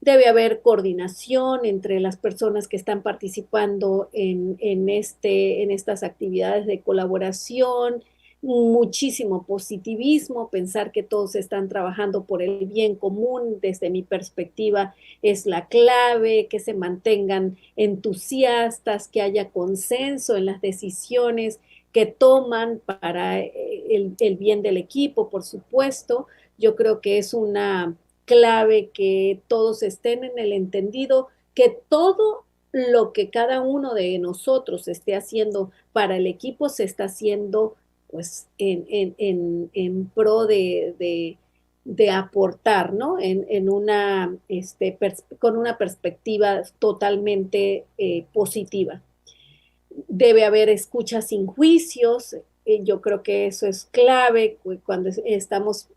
Debe haber coordinación entre las personas que están participando en estas actividades de colaboración, muchísimo positivismo, pensar que todos están trabajando por el bien común, desde mi perspectiva es la clave, que se mantengan entusiastas, que haya consenso en las decisiones que toman para el bien del equipo, por supuesto. Yo creo que es una clave que todos estén en el entendido que todo lo que cada uno de nosotros esté haciendo para el equipo se está haciendo pues en pro de aportar, ¿no? Con una perspectiva totalmente positiva. Debe haber escucha sin juicios. Yo creo que eso es clave cuando estamos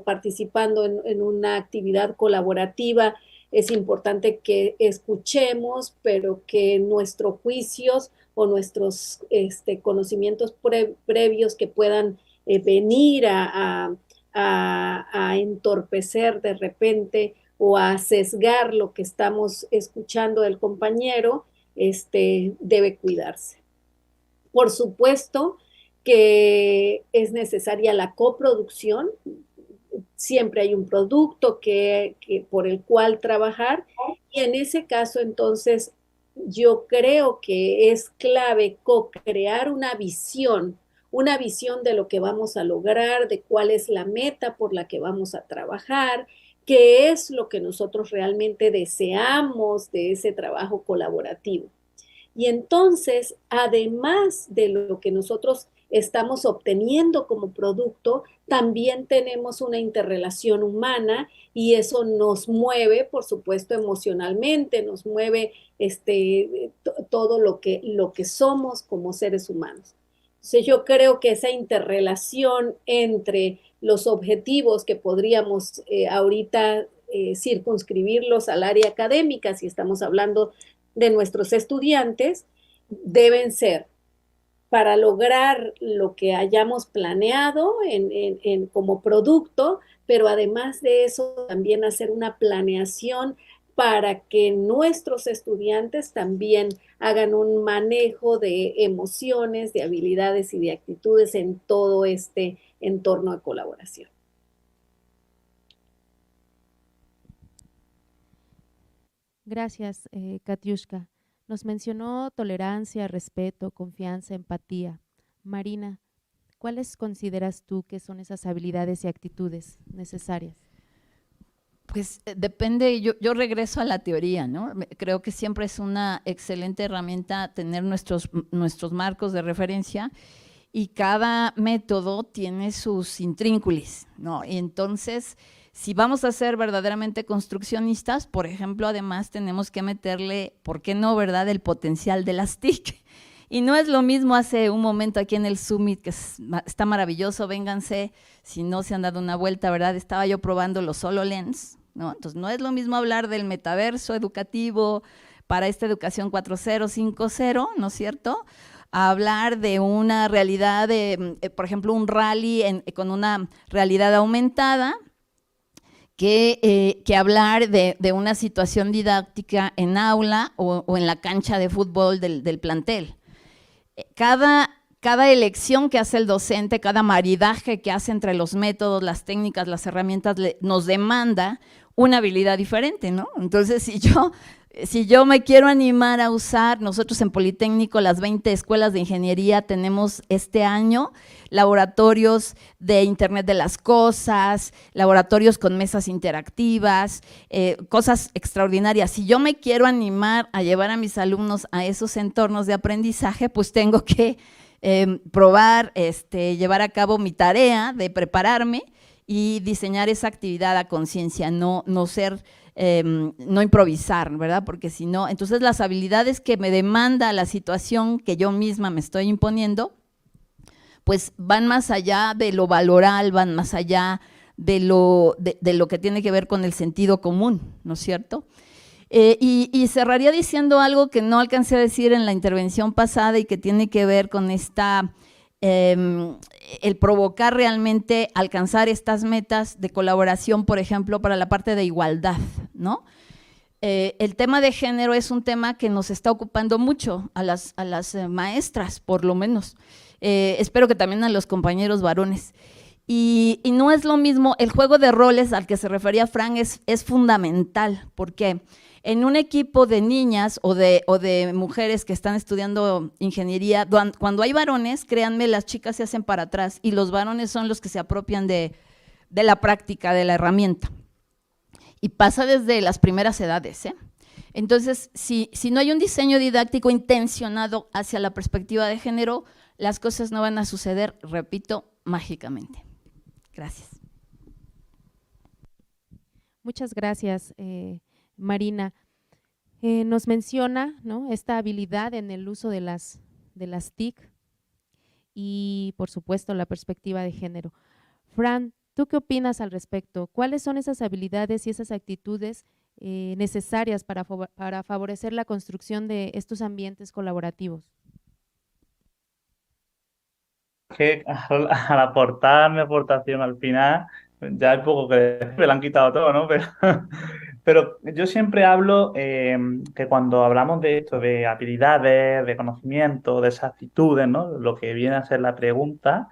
participando en una actividad colaborativa. Es importante que escuchemos, pero que nuestros juicios o nuestros conocimientos previos que puedan venir a entorpecer de repente o a sesgar lo que estamos escuchando del compañero, debe cuidarse. Por supuesto que es necesaria la coproducción. Siempre hay un producto por el cual trabajar, y en ese caso entonces yo creo que es clave co-crear una visión de lo que vamos a lograr, de cuál es la meta por la que vamos a trabajar, qué es lo que nosotros realmente deseamos de ese trabajo colaborativo. Y entonces, además de lo que nosotros estamos obteniendo como producto, también tenemos una interrelación humana, y eso nos mueve, por supuesto, emocionalmente, nos mueve todo lo que somos como seres humanos. Entonces, yo creo que esa interrelación entre los objetivos que podríamos ahorita circunscribirlos al área académica, si estamos hablando de nuestros estudiantes, deben ser para lograr lo que hayamos planeado como producto, pero además de eso también hacer una planeación para que nuestros estudiantes también hagan un manejo de emociones, de habilidades y de actitudes en todo este entorno de colaboración. Gracias, Katiushka. Nos mencionó tolerancia, respeto, confianza, empatía. Marina, ¿cuáles consideras tú que son esas habilidades y actitudes necesarias? Pues depende, yo regreso a la teoría, ¿no? Creo que siempre es una excelente herramienta tener nuestros marcos de referencia, y cada método tiene sus intrínculis, ¿no? Y entonces, si vamos a ser verdaderamente construccionistas, por ejemplo, además tenemos que meterle, ¿por qué no, verdad?, el potencial de las TIC. Y no es lo mismo, hace un momento aquí en el Summit, que está maravilloso, vénganse, si no se han dado una vuelta, ¿verdad? Estaba yo probando los HoloLens, ¿no? Entonces, no es lo mismo hablar del metaverso educativo para esta educación 4.0, 5.0, ¿no es cierto?, a hablar de una realidad, por ejemplo, un rally con una realidad aumentada, que hablar de una situación didáctica en aula o en la cancha de fútbol del plantel. cada elección que hace el docente, cada maridaje que hace entre los métodos, las técnicas, las herramientas, nos demanda una habilidad diferente, ¿no? Entonces, si yo me quiero animar a usar, nosotros en Politécnico, las 20 escuelas de ingeniería, tenemos este año laboratorios de Internet de las Cosas, laboratorios con mesas interactivas, cosas extraordinarias. Si yo me quiero animar a llevar a mis alumnos a esos entornos de aprendizaje, pues tengo que probar, llevar a cabo mi tarea de prepararme y diseñar esa actividad a conciencia, no improvisar, ¿verdad? Porque si no, entonces las habilidades que me demanda la situación que yo misma me estoy imponiendo, pues van más allá de lo valoral, van más allá de lo que tiene que ver con el sentido común, ¿no es cierto? Y cerraría diciendo algo que no alcancé a decir en la intervención pasada y que tiene que ver con el provocar realmente alcanzar estas metas de colaboración, por ejemplo, para la parte de igualdad, ¿no? El tema de género es un tema que nos está ocupando mucho a las maestras, por lo menos. Espero que también a los compañeros varones. Y no es lo mismo, el juego de roles al que se refería Fran es fundamental, porque en un equipo de niñas o de mujeres que están estudiando ingeniería, cuando hay varones, créanme, las chicas se hacen para atrás y los varones son los que se apropian de la práctica, de la herramienta. Y pasa desde las primeras edades, ¿eh? Entonces, si no hay un diseño didáctico intencionado hacia la perspectiva de género, las cosas no van a suceder, repito, mágicamente. Gracias. Muchas gracias, Marina. Nos menciona, ¿no?, esta habilidad en el uso de las TIC y, por supuesto, la perspectiva de género. Fran, ¿tú qué opinas al respecto? ¿Cuáles son esas habilidades y esas actitudes necesarias para favorecer la construcción de estos ambientes colaborativos? Que al aportar mi aportación al final, ya hay poco que decir, me lo han quitado todo, ¿no? Pero yo siempre hablo que cuando hablamos de esto, de habilidades, de conocimiento, de esas actitudes, ¿no? Lo que viene a ser la pregunta,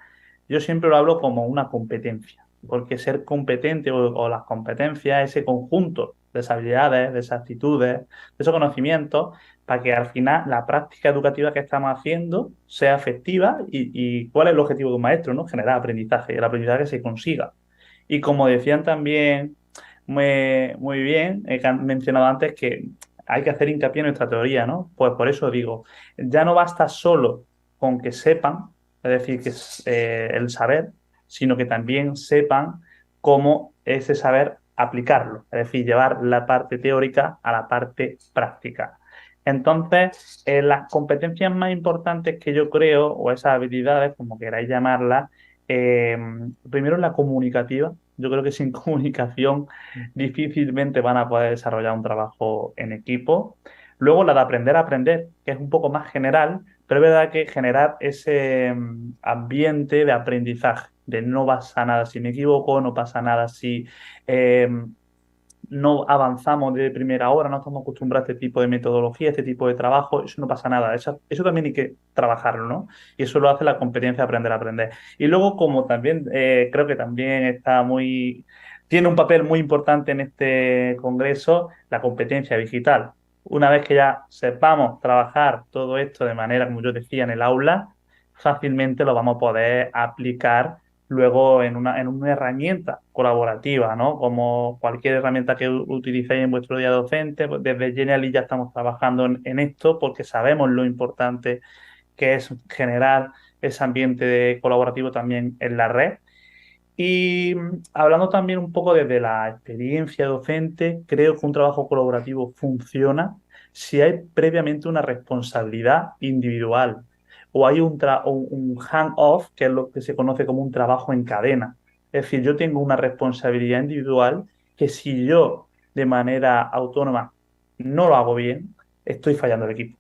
yo siempre lo hablo como una competencia, porque ser competente o las competencias, ese conjunto de esas habilidades, de esas actitudes, de esos conocimientos, para que al final la práctica educativa que estamos haciendo sea efectiva y cuál es el objetivo de un maestro, ¿no? Generar aprendizaje, el aprendizaje se consiga. Y como decían también muy bien, que han mencionado antes que hay que hacer hincapié en nuestra teoría, ¿no? Pues por eso digo, ya no basta solo con que sepan, es decir, que es el saber, sino que también sepan cómo ese saber aplicarlo, es decir, llevar la parte teórica a la parte práctica. Entonces, las competencias más importantes que yo creo, o esas habilidades, como queráis llamarlas, primero la comunicativa. Yo creo que sin comunicación difícilmente van a poder desarrollar un trabajo en equipo. Luego la de aprender a aprender, que es un poco más general, pero es verdad que generar ese ambiente de aprendizaje, de no pasa nada si me equivoco, no pasa nada si no avanzamos de primera hora, no estamos acostumbrados a este tipo de metodología, a este tipo de trabajo, eso no pasa nada, eso también hay que trabajarlo, ¿no? Y eso lo hace la competencia de aprender a aprender. Y luego, como también creo que también tiene un papel muy importante en este congreso, la competencia digital. Una vez que ya sepamos trabajar todo esto de manera, como yo decía, en el aula, fácilmente lo vamos a poder aplicar luego en una herramienta colaborativa, ¿no? Como cualquier herramienta que utilicéis en vuestro día docente, pues desde Genially ya estamos trabajando en esto porque sabemos lo importante que es generar ese ambiente colaborativo también en la red. Y hablando también un poco desde la experiencia docente, creo que un trabajo colaborativo funciona si hay previamente una responsabilidad individual o hay un hand-off, que es lo que se conoce como un trabajo en cadena. Es decir, yo tengo una responsabilidad individual que si yo de manera autónoma no lo hago bien, estoy fallando el equipo.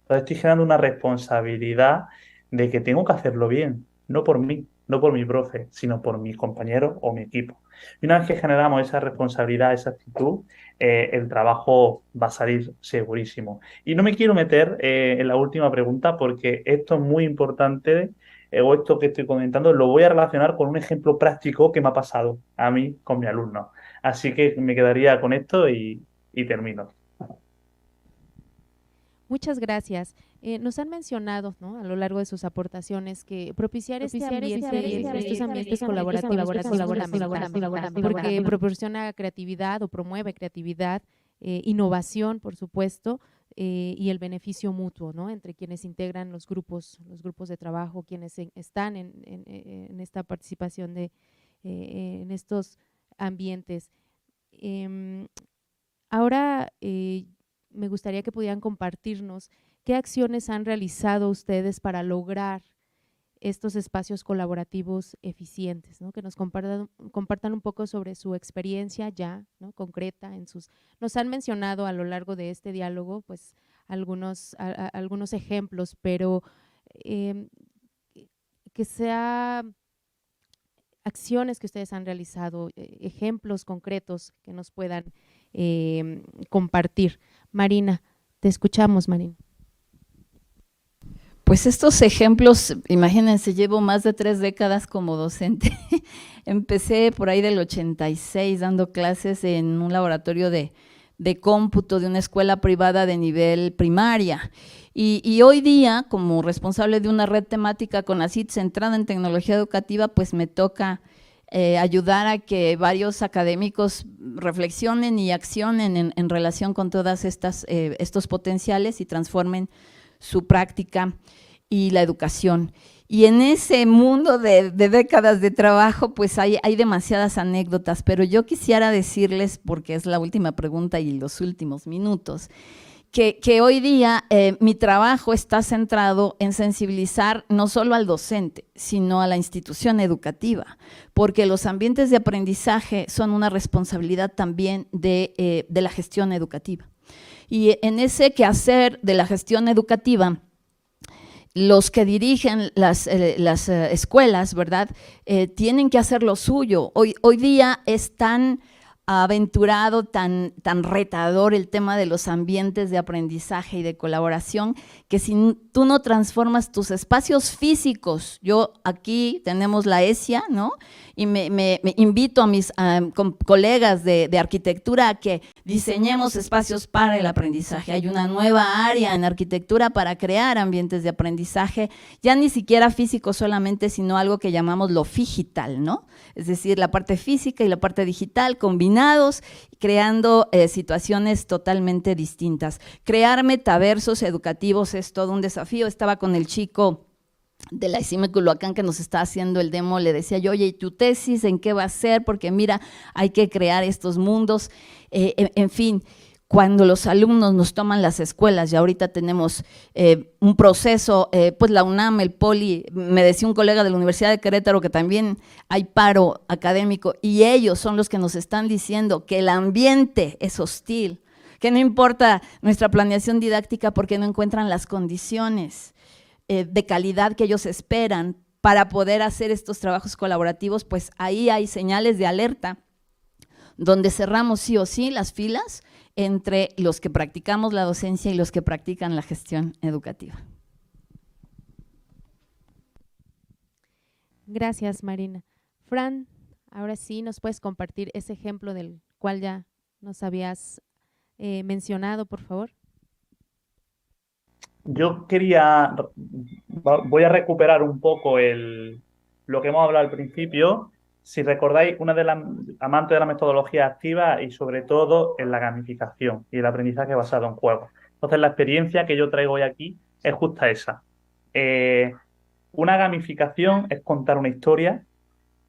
Entonces estoy generando una responsabilidad de que tengo que hacerlo bien, no por mí, no por mi profe, sino por mis compañeros o mi equipo. Y una vez que generamos esa responsabilidad, esa actitud, el trabajo va a salir segurísimo. Y no me quiero meter en la última pregunta porque esto es muy importante, o esto que estoy comentando lo voy a relacionar con un ejemplo práctico que me ha pasado a mí con mi alumno. Así que me quedaría con esto y termino. Muchas gracias. Nos han mencionado, ¿no?, a lo largo de sus aportaciones que propiciar estos ambientes colaborativos es fundamental, porque proporciona creatividad o promueve creatividad, innovación, por supuesto, y el beneficio mutuo, ¿no?, entre quienes integran los grupos de trabajo, quienes están en esta participación en estos ambientes. Ahora, me gustaría que pudieran compartirnos qué acciones han realizado ustedes para lograr estos espacios colaborativos eficientes, ¿no?, que nos compartan un poco sobre su experiencia ya, ¿no?, concreta nos han mencionado a lo largo de este diálogo pues algunos ejemplos, pero que sea acciones que ustedes han realizado, ejemplos concretos que nos puedan compartir. Marina, te escuchamos, Marina. Pues estos ejemplos, imagínense, llevo más de 3 décadas como docente. Empecé por ahí del 86 dando clases en un laboratorio de cómputo de una escuela privada de nivel primaria. Y hoy día, como responsable de una red temática CONACYT centrada en tecnología educativa, pues me toca ayudar a que varios académicos reflexionen y accionen en relación con todas estos potenciales y transformen su práctica y la educación. Y en ese mundo de décadas de trabajo, pues hay demasiadas anécdotas, pero yo quisiera decirles, porque es la última pregunta y los últimos minutos, que hoy día mi trabajo está centrado en sensibilizar no solo al docente, sino a la institución educativa, porque los ambientes de aprendizaje son una responsabilidad también de la gestión educativa. Y en ese quehacer de la gestión educativa, los que dirigen las escuelas, ¿verdad?, tienen que hacer lo suyo. Hoy día es tan aventurado, tan retador el tema de los ambientes de aprendizaje y de colaboración, que si tú no transformas tus espacios físicos, yo aquí tenemos la ESIA, ¿no?, y me invito a mis colegas de arquitectura a que diseñemos espacios para el aprendizaje. Hay una nueva área en arquitectura para crear ambientes de aprendizaje, ya ni siquiera físico solamente, sino algo que llamamos lo figital, ¿no? Es decir, la parte física y la parte digital combinados, creando situaciones totalmente distintas. Crear metaversos educativos es todo un desafío. Estaba con el chico de la ICIME Culhuacán que nos está haciendo el demo, le decía yo, oye, ¿y tu tesis en qué va a ser? Porque mira, hay que crear estos mundos, en fin. Cuando los alumnos nos toman las escuelas, y ahorita tenemos un proceso, pues la UNAM, el POLI, me decía un colega de la Universidad de Querétaro que también hay paro académico, y ellos son los que nos están diciendo que el ambiente es hostil, que no importa nuestra planeación didáctica porque no encuentran las condiciones de calidad que ellos esperan para poder hacer estos trabajos colaborativos. Pues ahí hay señales de alerta donde cerramos sí o sí las filas entre los que practicamos la docencia y los que practican la gestión educativa. Gracias, Marina. Fran, ahora sí nos puedes compartir ese ejemplo del cual ya nos habías mencionado, por favor. Yo voy a recuperar un poco lo que hemos hablado al principio. Si recordáis, una de las amantes de la metodología activa y sobre todo en la gamificación y el aprendizaje basado en juegos. Entonces, la experiencia que yo traigo hoy aquí es justa esa. Una gamificación es contar una historia,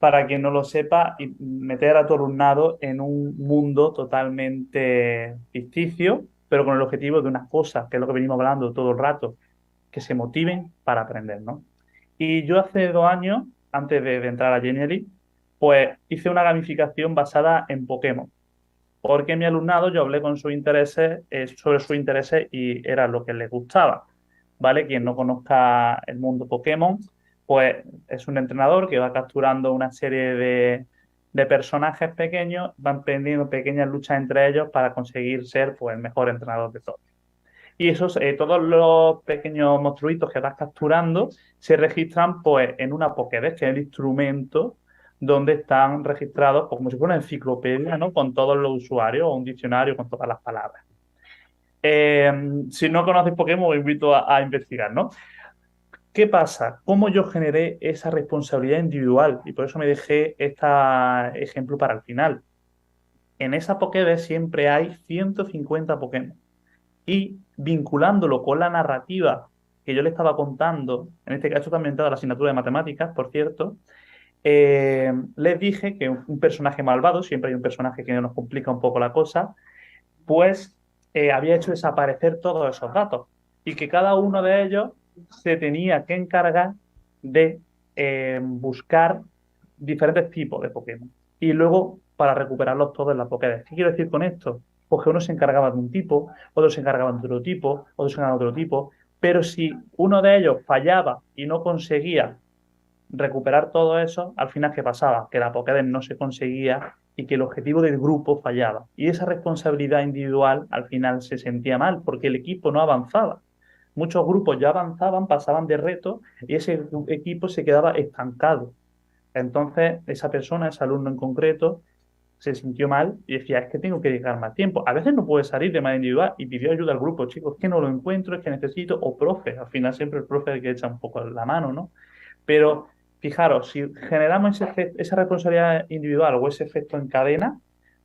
para quien no lo sepa, y meter a tu alumnado en un mundo totalmente ficticio, pero con el objetivo de unas cosas, que es lo que venimos hablando todo el rato, que se motiven para aprender, ¿no? Y yo hace 2 años, antes de entrar a Genially, pues hice una gamificación basada en Pokémon, porque mi alumnado, yo hablé con sus intereses, sobre sus intereses y era lo que les gustaba, ¿vale? Quien no conozca el mundo Pokémon, pues es un entrenador que va capturando una serie de personajes pequeños, van teniendo pequeñas luchas entre ellos para conseguir ser pues, el mejor entrenador de todos. Y esos, todos los pequeños monstruitos que vas capturando se registran pues, en una Pokédex, que es el instrumento donde están registrados pues, como si fuera una enciclopedia, ¿no? Con todos los usuarios o un diccionario con todas las palabras. Si no conoces Pokémon, os invito a investigar, ¿no? ¿Qué pasa? ¿Cómo yo generé esa responsabilidad individual? Y por eso me dejé este ejemplo para el final. En esa Pokédex siempre hay 150 Pokémon. Y vinculándolo con la narrativa que yo le estaba contando, en este caso también dada la asignatura de matemáticas, por cierto, les dije que un personaje malvado, siempre hay un personaje que nos complica un poco la cosa, pues había hecho desaparecer todos esos datos y que cada uno de ellos se tenía que encargar de buscar diferentes tipos de Pokémon y luego para recuperarlos todos en la Pokédex. ¿Qué quiero decir con esto? Pues que uno se encargaba de un tipo, otros se encargaban de otro tipo, otros se encargaban de otro tipo, pero si uno de ellos fallaba y no conseguía recuperar todo eso, al final, ¿qué pasaba? Que la Pokédex no se conseguía y que el objetivo del grupo fallaba. Y esa responsabilidad individual al final se sentía mal porque el equipo no avanzaba. Muchos grupos ya avanzaban, pasaban de reto y ese equipo se quedaba estancado. Entonces, esa persona, ese alumno en concreto, se sintió mal y decía, es que tengo que dedicar más tiempo. A veces no puede salir de manera individual y pidió ayuda al grupo, chicos, es que no lo encuentro, es que necesito, o profe, al final siempre el profe es el que echa un poco la mano, ¿no? Pero fijaros, si generamos esa responsabilidad individual o ese efecto en cadena,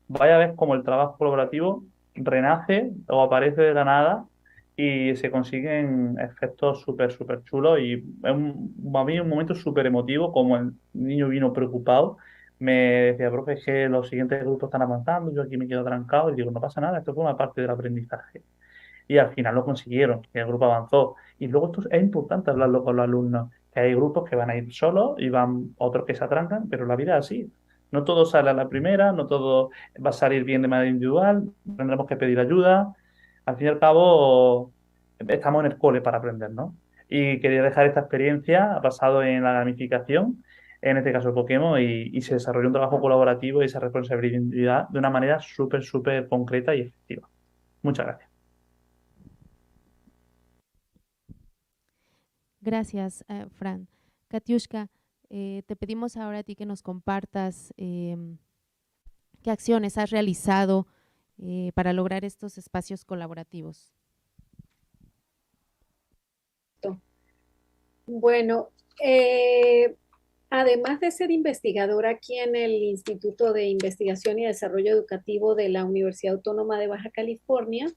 vaya a ver cómo el trabajo colaborativo renace o aparece de la nada y se consiguen efectos súper, súper chulos. Y es a mí un momento súper emotivo, como el niño vino preocupado. Me decía, profe, es que los siguientes grupos están avanzando, yo aquí me quedo trancado y digo, no pasa nada, esto fue una parte del aprendizaje. Y al final lo consiguieron, y el grupo avanzó. Y luego esto es importante hablarlo con los alumnos, que hay grupos que van a ir solos y van otros que se atrancan, pero la vida es así. No todo sale a la primera, no todo va a salir bien de manera individual, tendremos que pedir ayuda. Al fin y al cabo, estamos en el cole para aprender, ¿no? Y quería dejar esta experiencia basado en la gamificación, en este caso Pokémon, y se desarrolló un trabajo colaborativo y esa responsabilidad de una manera súper, súper concreta y efectiva. Muchas gracias. Gracias, Fran. Katiushka, te pedimos ahora a ti que nos compartas qué acciones has realizado para lograr estos espacios colaborativos. Bueno, además de ser investigadora aquí en el Instituto de Investigación y Desarrollo Educativo de la Universidad Autónoma de Baja California,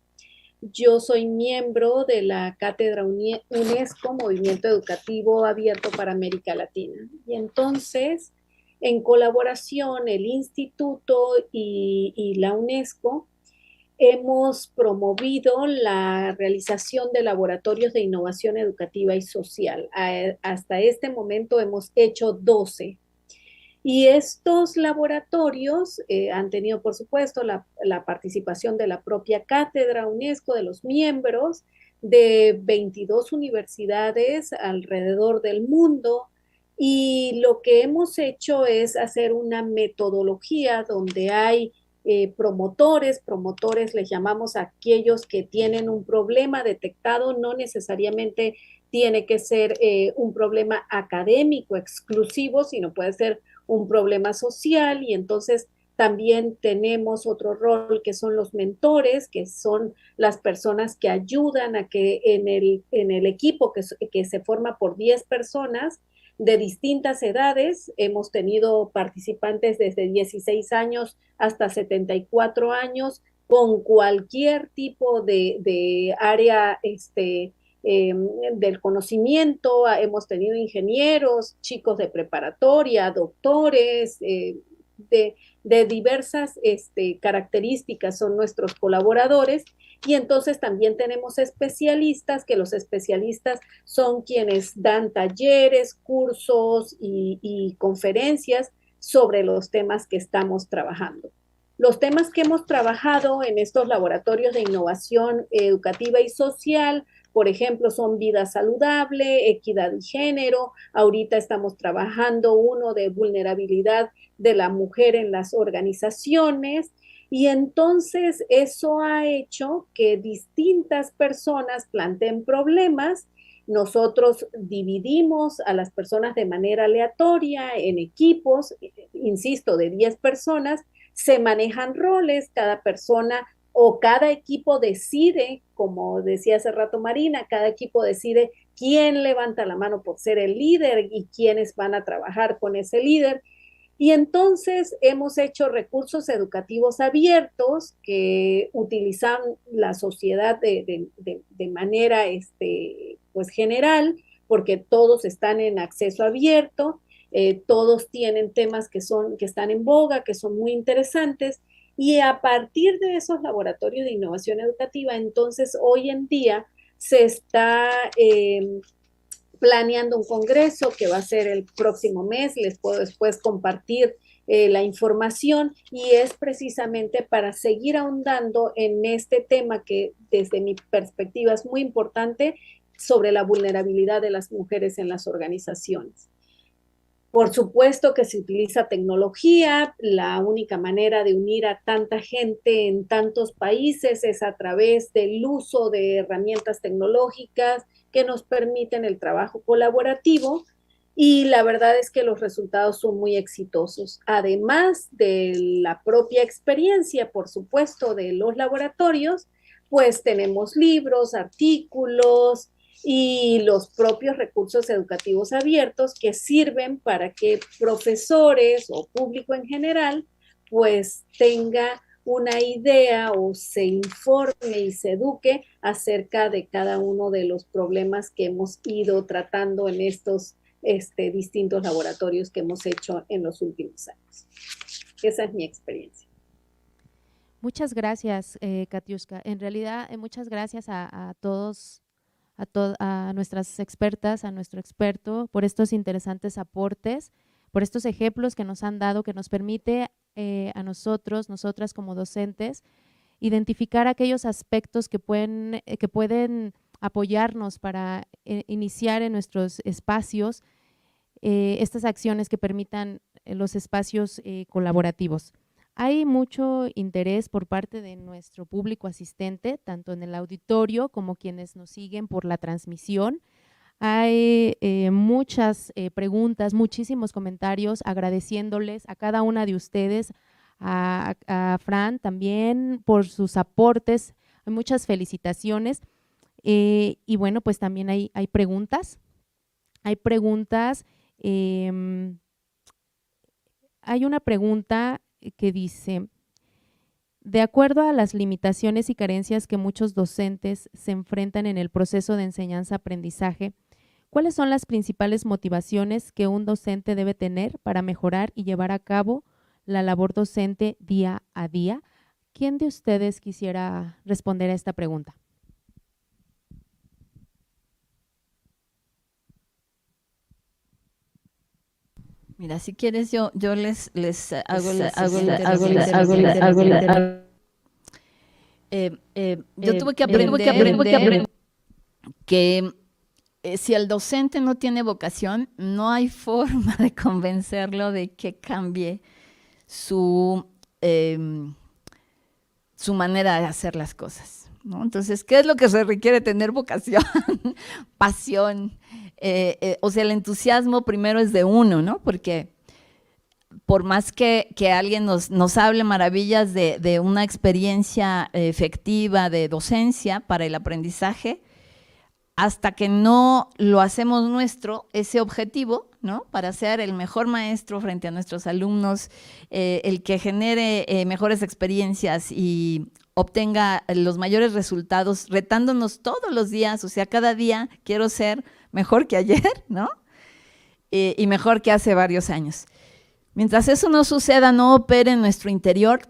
yo soy miembro de la Cátedra UNESCO, Movimiento Educativo Abierto para América Latina. Y entonces, en colaboración, el Instituto y la UNESCO, hemos promovido la realización de laboratorios de innovación educativa y social. Hasta este momento hemos hecho 12. Y estos laboratorios han tenido, por supuesto, la participación de la propia cátedra UNESCO, de los miembros, de 22 universidades alrededor del mundo. Y lo que hemos hecho es hacer una metodología donde hay promotores les llamamos a aquellos que tienen un problema detectado, no necesariamente tiene que ser un problema académico exclusivo, sino puede ser un problema social, y entonces también tenemos otro rol que son los mentores, que son las personas que ayudan a que en el equipo que se forma por 10 personas de distintas edades, hemos tenido participantes desde 16 años hasta 74 años, con cualquier tipo de área del conocimiento. Hemos tenido ingenieros, chicos de preparatoria, doctores, de diversas características son nuestros colaboradores. Y entonces también tenemos especialistas, que los especialistas son quienes dan talleres, cursos y conferencias sobre los temas que estamos trabajando. Los temas que hemos trabajado en estos laboratorios de innovación educativa y social, por ejemplo, son vida saludable, equidad y género. Ahorita estamos trabajando uno de vulnerabilidad de la mujer en las organizaciones. Y entonces eso ha hecho que distintas personas planteen problemas. Nosotros dividimos a las personas de manera aleatoria en equipos, insisto, de 10 personas, se manejan roles, cada persona o cada equipo decide, como decía hace rato Marina, cada equipo decide quién levanta la mano por ser el líder y quiénes van a trabajar con ese líder. Y entonces hemos hecho recursos educativos abiertos que utilizan la sociedad de manera pues general, porque todos están en acceso abierto, todos tienen temas que están en boga, que son muy interesantes, y a partir de esos laboratorios de innovación educativa, entonces hoy en día se está planeando un congreso que va a ser el próximo mes, les puedo después compartir la información, y es precisamente para seguir ahondando en este tema que desde mi perspectiva es muy importante sobre la vulnerabilidad de las mujeres en las organizaciones. Por supuesto que se utiliza tecnología, la única manera de unir a tanta gente en tantos países es a través del uso de herramientas tecnológicas que nos permiten el trabajo colaborativo, y la verdad es que los resultados son muy exitosos. Además de la propia experiencia, por supuesto, de los laboratorios, pues tenemos libros, artículos, y los propios recursos educativos abiertos que sirven para que profesores o público en general pues tenga una idea o se informe y se eduque acerca de cada uno de los problemas que hemos ido tratando en estos distintos laboratorios que hemos hecho en los últimos años. Esa es mi experiencia. Muchas gracias, Katiuska. En realidad, muchas gracias a todos, a nuestras expertas, a nuestro experto, por estos interesantes aportes, por estos ejemplos que nos han dado, que nos permite a nosotras como docentes, identificar aquellos aspectos que pueden apoyarnos para iniciar en nuestros espacios estas acciones que permitan los espacios colaborativos. Hay mucho interés por parte de nuestro público asistente, tanto en el auditorio como quienes nos siguen por la transmisión. Hay muchas preguntas, muchísimos comentarios, agradeciéndoles a cada una de ustedes, a Fran también por sus aportes, hay muchas felicitaciones. Y bueno, pues también hay preguntas. Hay preguntas. Hay una pregunta que dice: de acuerdo a las limitaciones y carencias que muchos docentes se enfrentan en el proceso de enseñanza-aprendizaje, ¿cuáles son las principales motivaciones que un docente debe tener para mejorar y llevar a cabo la labor docente día a día? ¿Quién de ustedes quisiera responder a esta pregunta? Mira, si quieres yo les hago yo tuve que aprender que si el docente no tiene vocación, no hay forma de convencerlo de que cambie su manera de hacer las cosas, ¿no? Entonces, ¿qué es lo que se requiere? Tener vocación, pasión. O sea, el entusiasmo primero es de uno, ¿no? Porque por más que alguien nos hable maravillas de una experiencia efectiva de docencia para el aprendizaje, hasta que no lo hacemos nuestro, ese objetivo, ¿no? Para ser el mejor maestro frente a nuestros alumnos, el que genere mejores experiencias y obtenga los mayores resultados, retándonos todos los días, o sea, cada día quiero ser mejor que ayer, ¿no? Y mejor que hace varios años. Mientras eso no suceda, no opere en nuestro interior,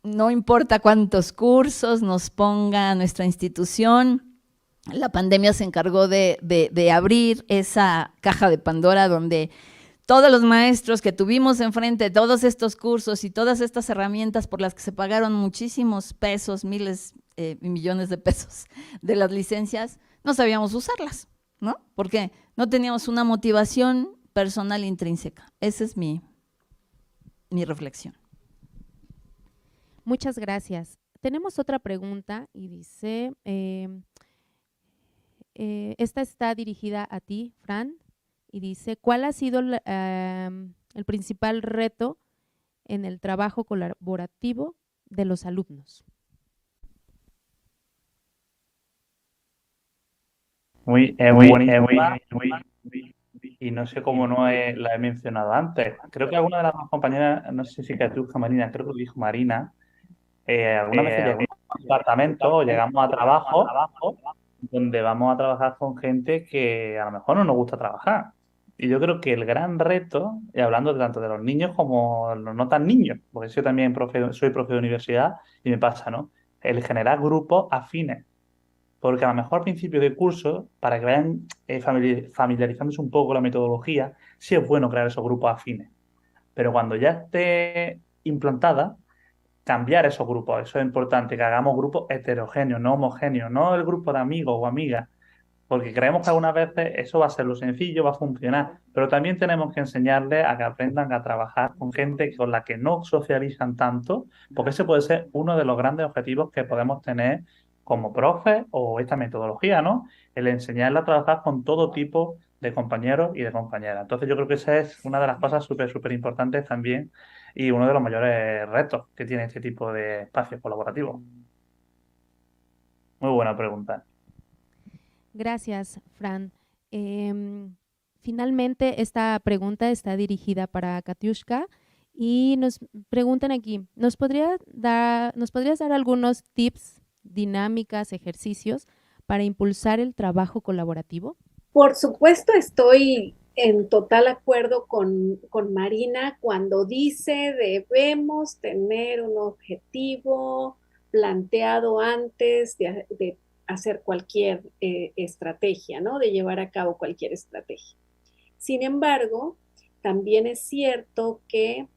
no importa cuántos cursos nos ponga nuestra institución. La pandemia se encargó de abrir esa caja de Pandora donde todos los maestros que tuvimos enfrente, todos estos cursos y todas estas herramientas por las que se pagaron muchísimos pesos, miles y millones de pesos de las licencias, no sabíamos usarlas, ¿no? Porque no teníamos una motivación personal intrínseca. Esa es mi reflexión. Muchas gracias. Tenemos otra pregunta y dice, esta está dirigida a ti, Fran, y dice, ¿cuál ha sido el principal reto en el trabajo colaborativo de los alumnos? Buenísima. Y no sé cómo no la he mencionado antes. Creo que alguna de las dos compañeras, no sé si Katiuska Marina, creo que lo dijo Marina, alguna vez llegamos a un departamento o llegamos a trabajo donde vamos a trabajar con gente que a lo mejor no nos gusta trabajar. Y yo creo que el gran reto, y hablando tanto de los niños como los no tan niños, porque yo también soy profe de universidad y me pasa, ¿no? El generar grupos afines. Porque a lo mejor al principio de curso, para que vayan familiarizándose un poco con la metodología, sí es bueno crear esos grupos afines. Pero cuando ya esté implantada, cambiar esos grupos. Eso es importante, que hagamos grupos heterogéneos, no homogéneos, no el grupo de amigos o amigas, porque creemos que algunas veces eso va a ser lo sencillo, va a funcionar, pero también tenemos que enseñarles a que aprendan a trabajar con gente con la que no socializan tanto, porque ese puede ser uno de los grandes objetivos que podemos tener como profes o esta metodología, ¿no? El enseñarles a trabajar con todo tipo de compañeros y de compañeras. Entonces yo creo que esa es una de las cosas súper importantes también y uno de los mayores retos que tiene este tipo de espacios colaborativos. Muy buena pregunta. Gracias, Fran. Finalmente, esta pregunta está dirigida para Katiuska y nos preguntan aquí, ¿nos podrías dar algunos tips, dinámicas, ejercicios para impulsar el trabajo colaborativo? Por supuesto, estoy en total acuerdo con Marina cuando dice debemos tener un objetivo planteado antes de hacer cualquier estrategia, ¿no? De llevar a cabo cualquier estrategia. Sin embargo, también es cierto que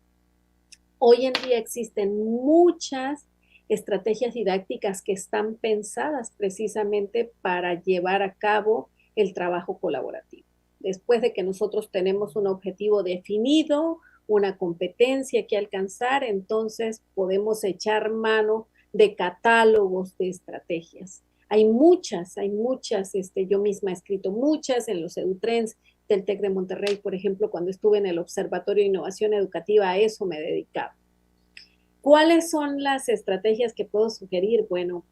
hoy en día existen muchas estrategias didácticas que están pensadas precisamente para llevar a cabo el trabajo colaborativo. Después de que nosotros tenemos un objetivo definido, una competencia que alcanzar, entonces podemos echar mano de catálogos de estrategias. Hay muchas, yo misma he escrito muchas en los EduTrends del TEC de Monterrey, por ejemplo, cuando estuve en el Observatorio de Innovación Educativa, a eso me dedicaba. ¿Cuáles son las estrategias que puedo sugerir? Bueno,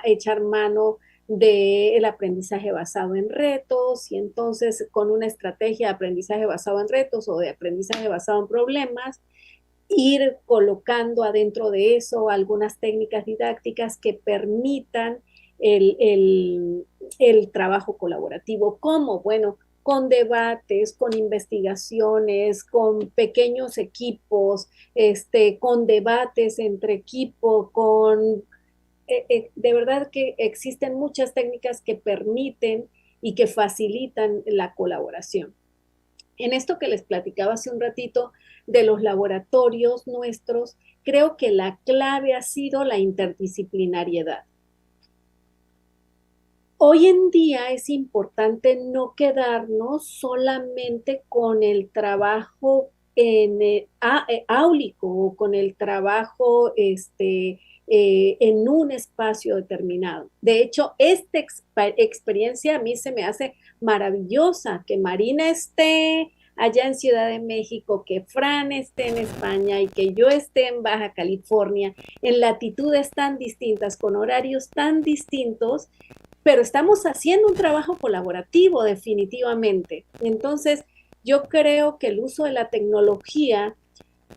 echar mano del aprendizaje basado en retos y entonces con una estrategia de aprendizaje basado en retos o de aprendizaje basado en problemas, ir colocando adentro de eso algunas técnicas didácticas que permitan el trabajo colaborativo. ¿Cómo? Bueno, con debates, con investigaciones, con pequeños equipos, con debates entre equipo, de verdad que existen muchas técnicas que permiten y que facilitan la colaboración. En esto que les platicaba hace un ratito de los laboratorios nuestros, creo que la clave ha sido la interdisciplinariedad. Hoy en día es importante no quedarnos solamente con el trabajo áulico o con el trabajo en un espacio determinado. De hecho, esta experiencia a mí se me hace maravillosa, que Marina esté allá en Ciudad de México, que Fran esté en España y que yo esté en Baja California, en latitudes tan distintas, con horarios tan distintos, pero estamos haciendo un trabajo colaborativo definitivamente. Entonces, yo creo que el uso de la tecnología,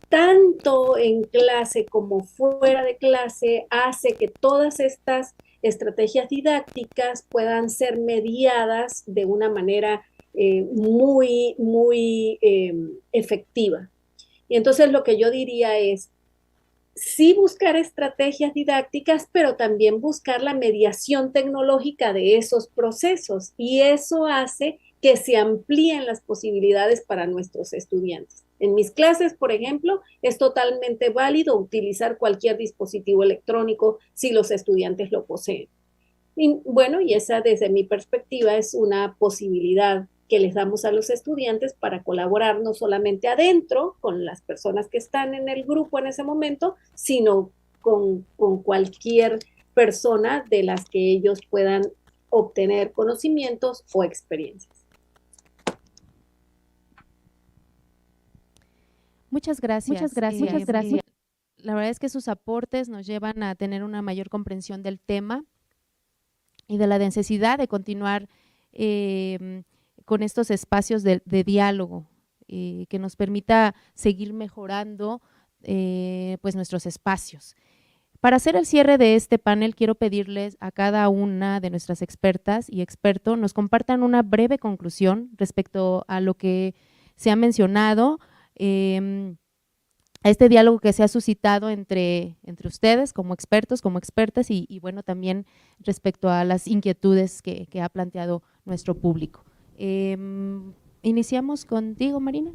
tanto en clase como fuera de clase, hace que todas estas estrategias didácticas puedan ser mediadas de una manera muy efectiva. Y entonces lo que yo diría es, sí buscar estrategias didácticas, pero también buscar la mediación tecnológica de esos procesos. Y eso hace que se amplíen las posibilidades para nuestros estudiantes. En mis clases, por ejemplo, es totalmente válido utilizar cualquier dispositivo electrónico si los estudiantes lo poseen. Y bueno, y esa desde mi perspectiva es una posibilidad que les damos a los estudiantes para colaborar no solamente adentro con las personas que están en el grupo en ese momento, sino con cualquier persona de las que ellos puedan obtener conocimientos o experiencias. Muchas gracias. Muchas gracias. La verdad es que sus aportes nos llevan a tener una mayor comprensión del tema y de la necesidad de continuar con estos espacios de diálogo que nos permita seguir mejorando pues nuestros espacios. Para hacer el cierre de este panel, quiero pedirles a cada una de nuestras expertas y expertos nos compartan una breve conclusión respecto a lo que se ha mencionado, a este diálogo que se ha suscitado entre ustedes como expertos, como expertas y bueno, también respecto a las inquietudes que ha planteado nuestro público. Iniciamos contigo, Marina.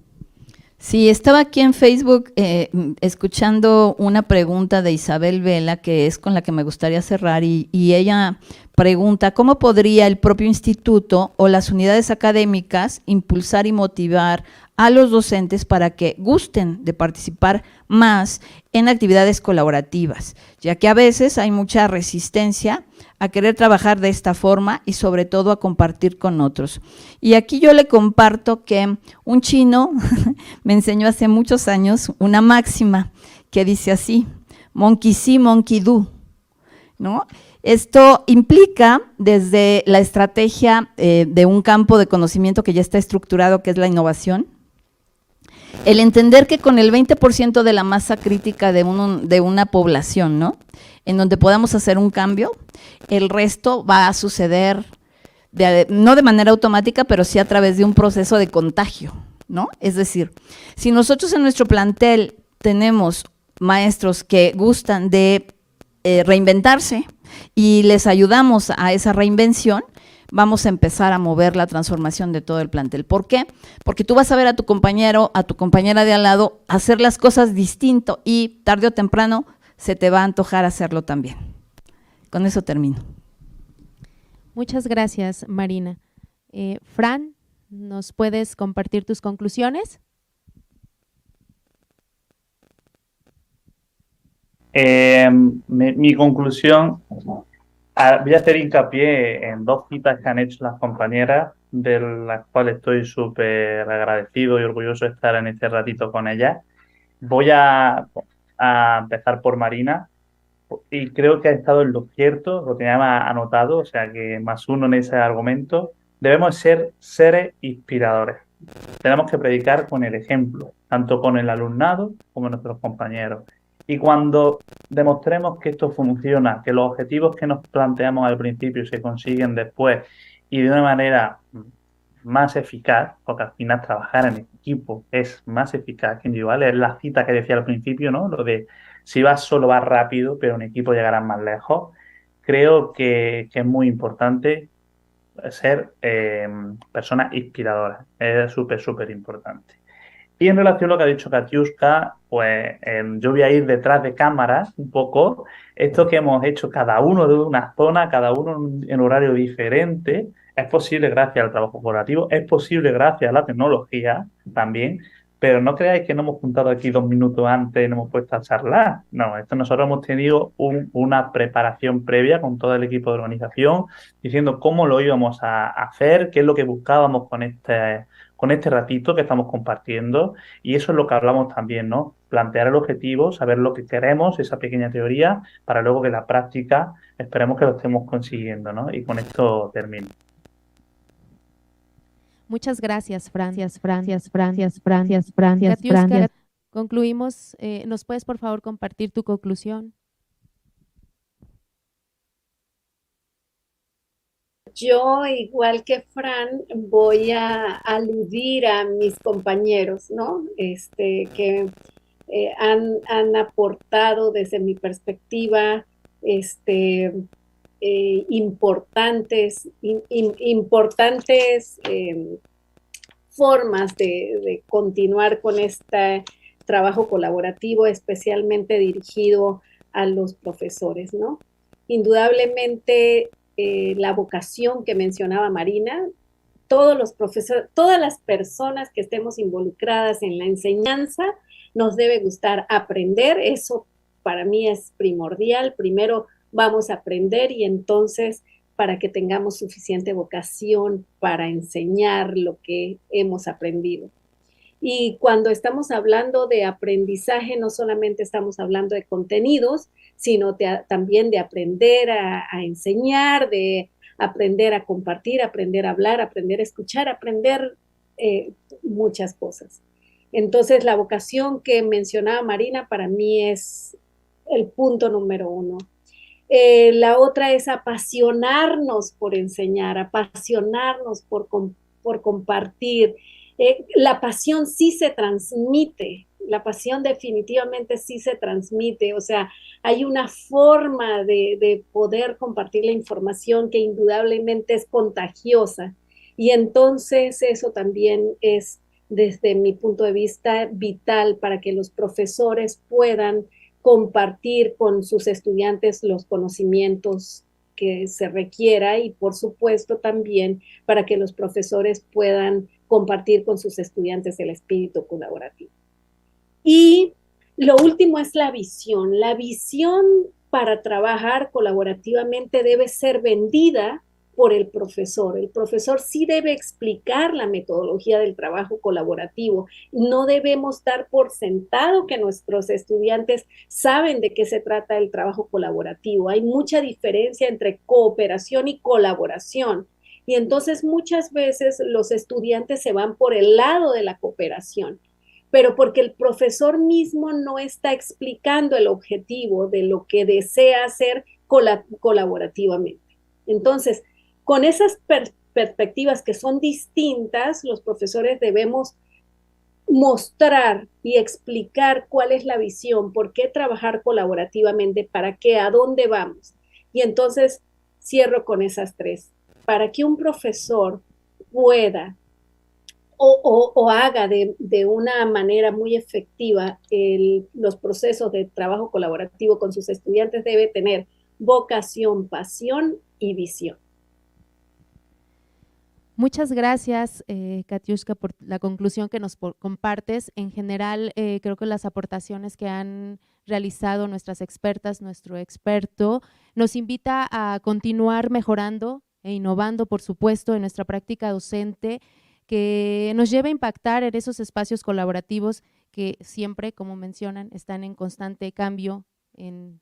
Sí, estaba aquí en Facebook escuchando una pregunta de Isabel Vela, que es con la que me gustaría cerrar, y ella pregunta, ¿cómo podría el propio instituto o las unidades académicas impulsar y motivar a los docentes para que gusten de participar más en actividades colaborativas, ya que a veces hay mucha resistencia a querer trabajar de esta forma y sobre todo a compartir con otros? Y aquí yo le comparto que un chino me enseñó hace muchos años una máxima que dice así, monkey see, monkey do, ¿no? Esto implica desde la estrategia de un campo de conocimiento que ya está estructurado, que es la innovación, el entender que con el 20% de la masa crítica de una población, ¿no?, en donde podamos hacer un cambio, el resto va a suceder no de manera automática, pero sí a través de un proceso de contagio, ¿no? Es decir, si nosotros en nuestro plantel tenemos maestros que gustan de reinventarse y les ayudamos a esa reinvención, vamos a empezar a mover la transformación de todo el plantel. ¿Por qué? Porque tú vas a ver a tu compañero, a tu compañera de al lado hacer las cosas distinto y tarde o temprano se te va a antojar hacerlo también. Con eso termino. Muchas gracias, Marina. Fran, ¿nos puedes compartir tus conclusiones? Mi conclusión, voy a hacer hincapié en dos citas que han hecho las compañeras, de las cuales estoy súper agradecido y orgulloso de estar en este ratito con ellas. Voy a empezar por Marina, y creo que ha estado en lo cierto, lo tenía anotado, o sea que +1 en ese argumento. Debemos ser seres inspiradores. Tenemos que predicar con el ejemplo, tanto con el alumnado como nuestros compañeros. Y cuando demostremos que esto funciona, que los objetivos que nos planteamos al principio se consiguen después y de una manera más eficaz, porque al final trabajar en equipo es más eficaz que individual, es la cita que decía al principio, ¿no? Lo de si vas solo vas rápido, pero en equipo llegarás más lejos. Creo que es muy importante ser personas inspiradoras, es súper importante. Y en relación a lo que ha dicho Katiuska, pues yo voy a ir detrás de cámaras un poco. Esto que hemos hecho cada uno de una zona, cada uno en horario diferente, es posible gracias al trabajo colaborativo, es posible gracias a la tecnología también, pero no creáis que nos hemos juntado aquí 2 minutos antes y nos hemos puesto a charlar. No, nosotros hemos tenido una preparación previa con todo el equipo de organización, diciendo cómo lo íbamos a hacer, qué es lo que buscábamos con este ratito que estamos compartiendo, y eso es lo que hablamos también, ¿no? Plantear el objetivo, saber lo que queremos, esa pequeña teoría, para luego que la práctica esperemos que lo estemos consiguiendo, ¿no? Y con esto termino. Muchas gracias, Fran. Concluimos. ¿Nos puedes, por favor, compartir tu conclusión? Yo, igual que Fran, voy a aludir a mis compañeros, ¿no? Que han aportado desde mi perspectiva importantes formas de continuar con este trabajo colaborativo, especialmente dirigido a los profesores, ¿no? Indudablemente, la vocación que mencionaba Marina, todos los profesores, todas las personas que estemos involucradas en la enseñanza, nos debe gustar aprender. Eso para mí es primordial. Primero vamos a aprender y entonces para que tengamos suficiente vocación para enseñar lo que hemos aprendido. Y cuando estamos hablando de aprendizaje, no solamente estamos hablando de contenidos, sino también de aprender a enseñar, de aprender a compartir, aprender a hablar, aprender a escuchar, aprender muchas cosas. Entonces, la vocación que mencionaba Marina para mí es el punto número 1. La otra es apasionarnos por enseñar, apasionarnos por compartir. La pasión sí se transmite, la pasión definitivamente sí se transmite, o sea, hay una forma de poder compartir la información que indudablemente es contagiosa y entonces eso también es, desde mi punto de vista, vital para que los profesores puedan compartir con sus estudiantes los conocimientos que se requiera y por supuesto también para que los profesores puedan compartir con sus estudiantes el espíritu colaborativo. Y lo último es la visión. La visión para trabajar colaborativamente debe ser vendida por el profesor. El profesor sí debe explicar la metodología del trabajo colaborativo. No debemos dar por sentado que nuestros estudiantes saben de qué se trata el trabajo colaborativo. Hay mucha diferencia entre cooperación y colaboración. Y entonces muchas veces los estudiantes se van por el lado de la cooperación, pero porque el profesor mismo no está explicando el objetivo de lo que desea hacer colaborativamente. Entonces, con esas perspectivas que son distintas, los profesores debemos mostrar y explicar cuál es la visión, por qué trabajar colaborativamente, para qué, a dónde vamos. Y entonces cierro con esas tres. Para que un profesor pueda o haga de una manera muy efectiva los procesos de trabajo colaborativo con sus estudiantes, debe tener vocación, pasión y visión. Muchas gracias, Katiuska, por la conclusión que nos compartes. En general, creo que las aportaciones que han realizado nuestras expertas, nuestro experto, nos invita a continuar mejorando e innovando, por supuesto, en nuestra práctica docente, que nos lleve a impactar en esos espacios colaborativos que siempre, como mencionan, están en constante cambio, en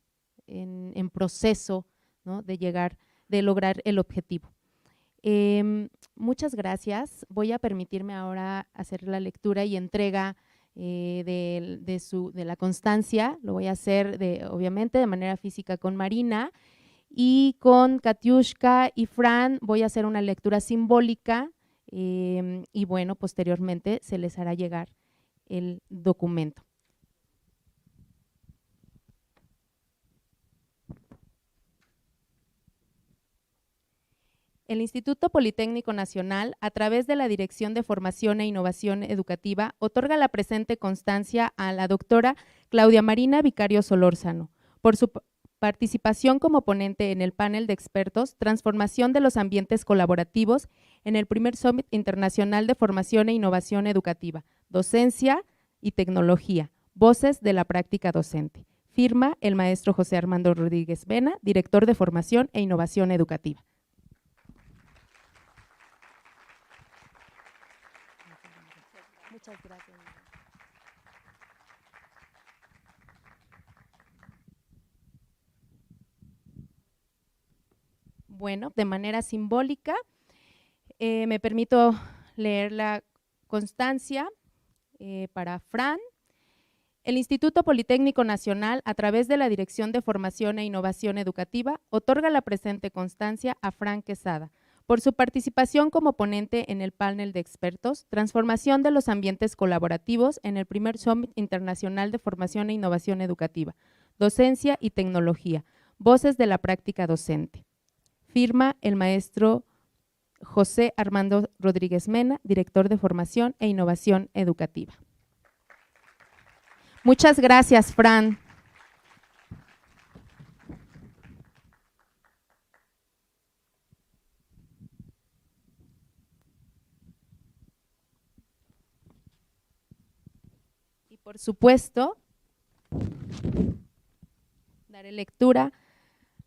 proceso, ¿no?, de lograr el objetivo. Muchas gracias. Voy a permitirme ahora hacer la lectura y entrega de la constancia. Lo voy a hacer obviamente de manera física con Marina, y con Katiuska y Fran voy a hacer una lectura simbólica y bueno, posteriormente se les hará llegar el documento. El Instituto Politécnico Nacional, a través de la Dirección de Formación e Innovación Educativa, otorga la presente constancia a la doctora Claudia Marina Vicario Solórzano por su participación como ponente en el panel de expertos Transformación de los ambientes colaborativos en el primer Summit Internacional de Formación e Innovación Educativa, Docencia y Tecnología, Voces de la Práctica Docente. Firma el maestro José Armando Rodríguez Vena, director de Formación e Innovación Educativa. Muchas gracias. Bueno, de manera simbólica, me permito leer la constancia para Fran. El Instituto Politécnico Nacional, a través de la Dirección de Formación e Innovación Educativa, otorga la presente constancia a Fran Quesada por su participación como ponente en el panel de expertos Transformación de los ambientes colaborativos en el primer Summit Internacional de Formación e Innovación Educativa, Docencia y Tecnología, Voces de la Práctica Docente. Firma el maestro José Armando Rodríguez Mena, director de Formación e Innovación Educativa. Muchas gracias, Fran. Y por supuesto, daré lectura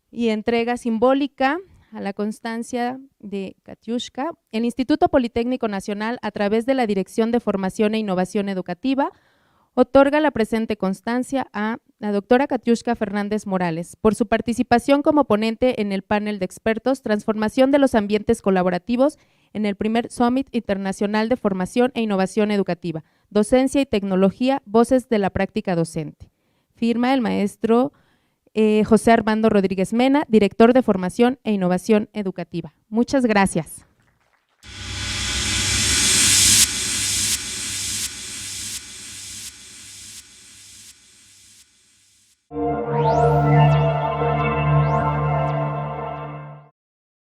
y entrega simbólica a la constancia de Katiushka. El Instituto Politécnico Nacional, a través de la Dirección de Formación e Innovación Educativa, otorga la presente constancia a la doctora Katiushka Fernández Morales por su participación como ponente en el panel de expertos Transformación de los ambientes colaborativos en el primer Summit Internacional de Formación e Innovación Educativa, Docencia y Tecnología, Voces de la Práctica Docente. Firma el maestro José Armando Rodríguez Mena, director de Formación e Innovación Educativa. Muchas gracias.